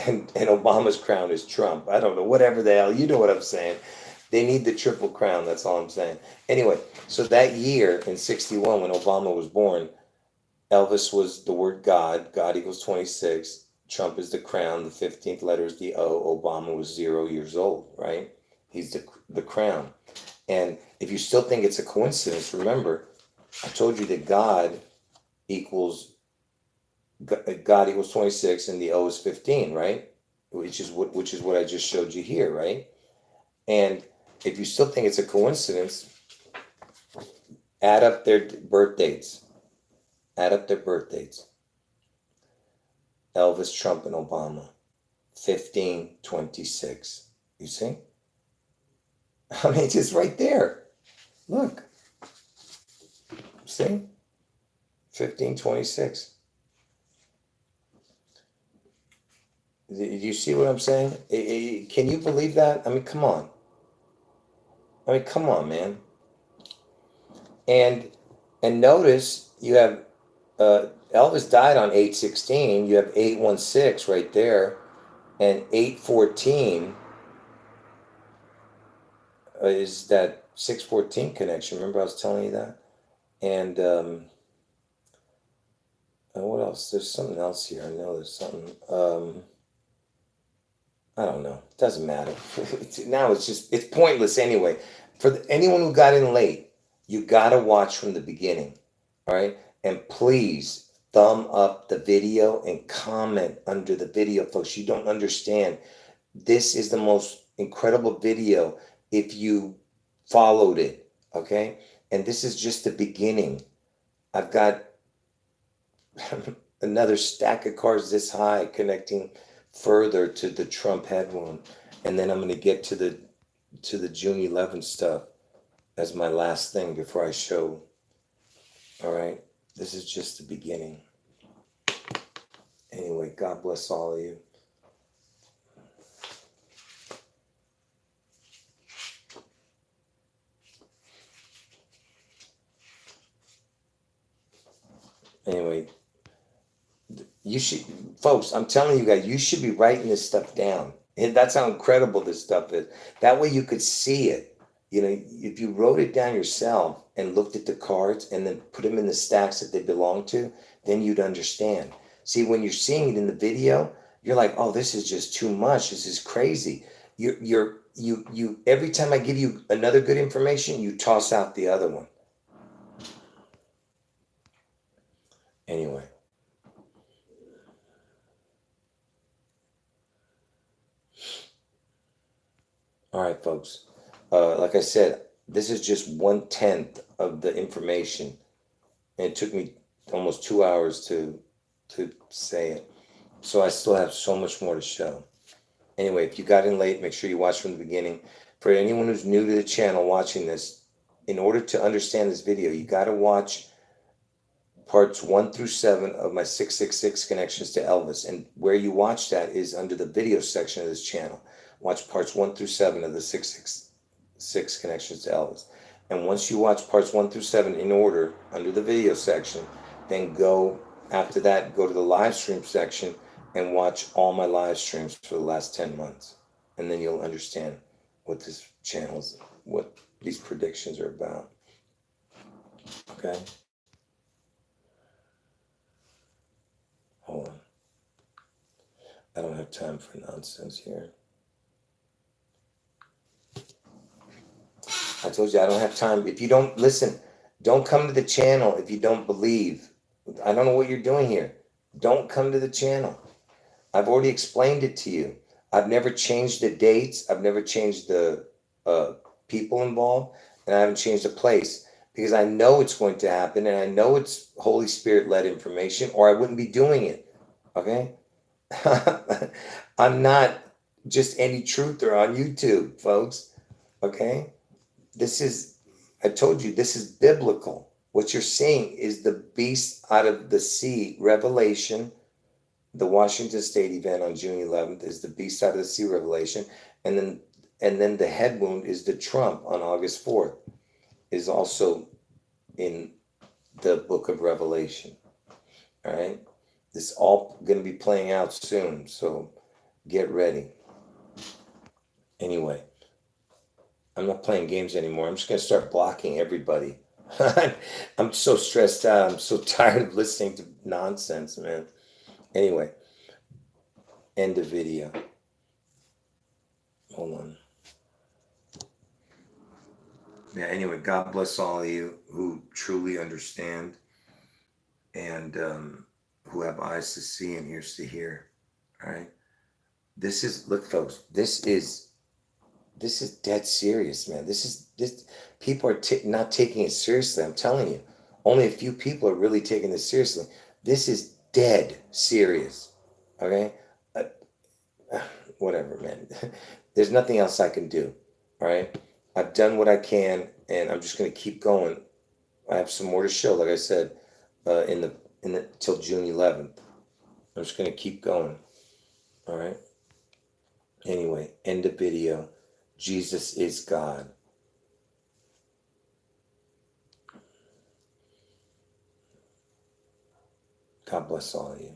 and Obama's crown is Trump. I don't know, whatever the hell, you know what I'm saying. They need the triple crown, that's all I'm saying. Anyway, so that year in 61 when Obama was born, Elvis was the word God. God equals 26. Trump is the crown. The 15th letter is the O. Obama was 0 years old, right? He's the crown. And if you still think it's a coincidence, remember, I told you that equals God equals 26 and the O is 15, right? Which is what I just showed you here, right? And if you still think it's a coincidence, add up their birth dates. Add up their birth dates. Elvis, Trump, and Obama. 15, 26. You see? I mean, it's just right there. Look. See? 15, 26. Do you see what I'm saying? Can you believe that? I mean, come on. Come on, man. And notice you have Elvis died on 8/16. You have 8/16 right there, and 8/14 is that 6/14 connection. Remember I was telling you that? And what else? There's something else here. I know there's something. I don't know. It doesn't matter. Now it's pointless anyway. For anyone who got in late, you got to watch from the beginning. All right? And please thumb up the video and comment under the video, folks. You don't understand. This is the most incredible video if you followed it. Okay? And this is just the beginning. I've got another stack of cards this high connecting further to the Trump head wound, and then I'm going to get to the June 11th stuff as my last thing before I show. All right, this is just the beginning. Anyway, God bless all of you. Anyway, you should, folks, I'm telling you guys, you should be writing this stuff down. And that's how incredible this stuff is. That way you could see it. You know, if you wrote it down yourself and looked at the cards and then put them in the stacks that they belong to, then you'd understand. See, when you're seeing it in the video, you're like, oh, this is just too much. This is crazy. You every time I give you another good information, you toss out the other one. Anyway. All right, folks. Like I said, This is just 1/10 of the information. And it took me almost 2 hours to say it. So I still have so much more to show. Anyway, if you got in late, make sure you watch from the beginning. For anyone who's new to the channel watching this, in order to understand this video, you got to watch parts 1 through 7 of my 666 connections to Elvis. And where you watch that is under the video section of this channel. Watch parts 1 through 7 of the 666 connections to Elvis. And once you watch parts 1 through 7 in order under the video section, then go after that, go to the live stream section and watch all my live streams for the last 10 months. And then you'll understand what this channel's, what these predictions are about. Okay? Hold on. I don't have time for nonsense here. I told you I don't have time. If you don't listen, don't come to the channel if you don't believe. I don't know what you're doing here. Don't come to the channel. I've already explained it to you. I've never changed the dates. I've never changed the people involved, and I haven't changed the place because I know it's going to happen, and I know it's Holy Spirit-led information, or I wouldn't be doing it. Okay? I'm not just any truther on YouTube, folks. Okay? This is, I told you, this is biblical. What you're seeing is the beast out of the sea, Revelation. The Washington State event on June 11th is the beast out of the sea, Revelation. And then the head wound is the Trump on August 4th, is also in the book of Revelation. All right? This is all going to be playing out soon, so get ready. Anyway, I'm not playing games anymore. I'm just going to start blocking everybody. I'm so stressed out. I'm so tired of listening to nonsense, man. Anyway, end of video. Hold on. Yeah, anyway, God bless all of you who truly understand and who have eyes to see and ears to hear. All right? This is, look, folks, this is dead serious, man. This people are not taking it seriously. I'm telling you, only a few people are really taking this seriously. This is dead serious. Okay, whatever, man. There's nothing else I can do. All right, I've done what I can, and I'm just gonna keep going. I have some more to show, like I said, in the till June 11th. I'm just gonna keep going. All right. Anyway, end of video. Jesus is God. God bless all of you.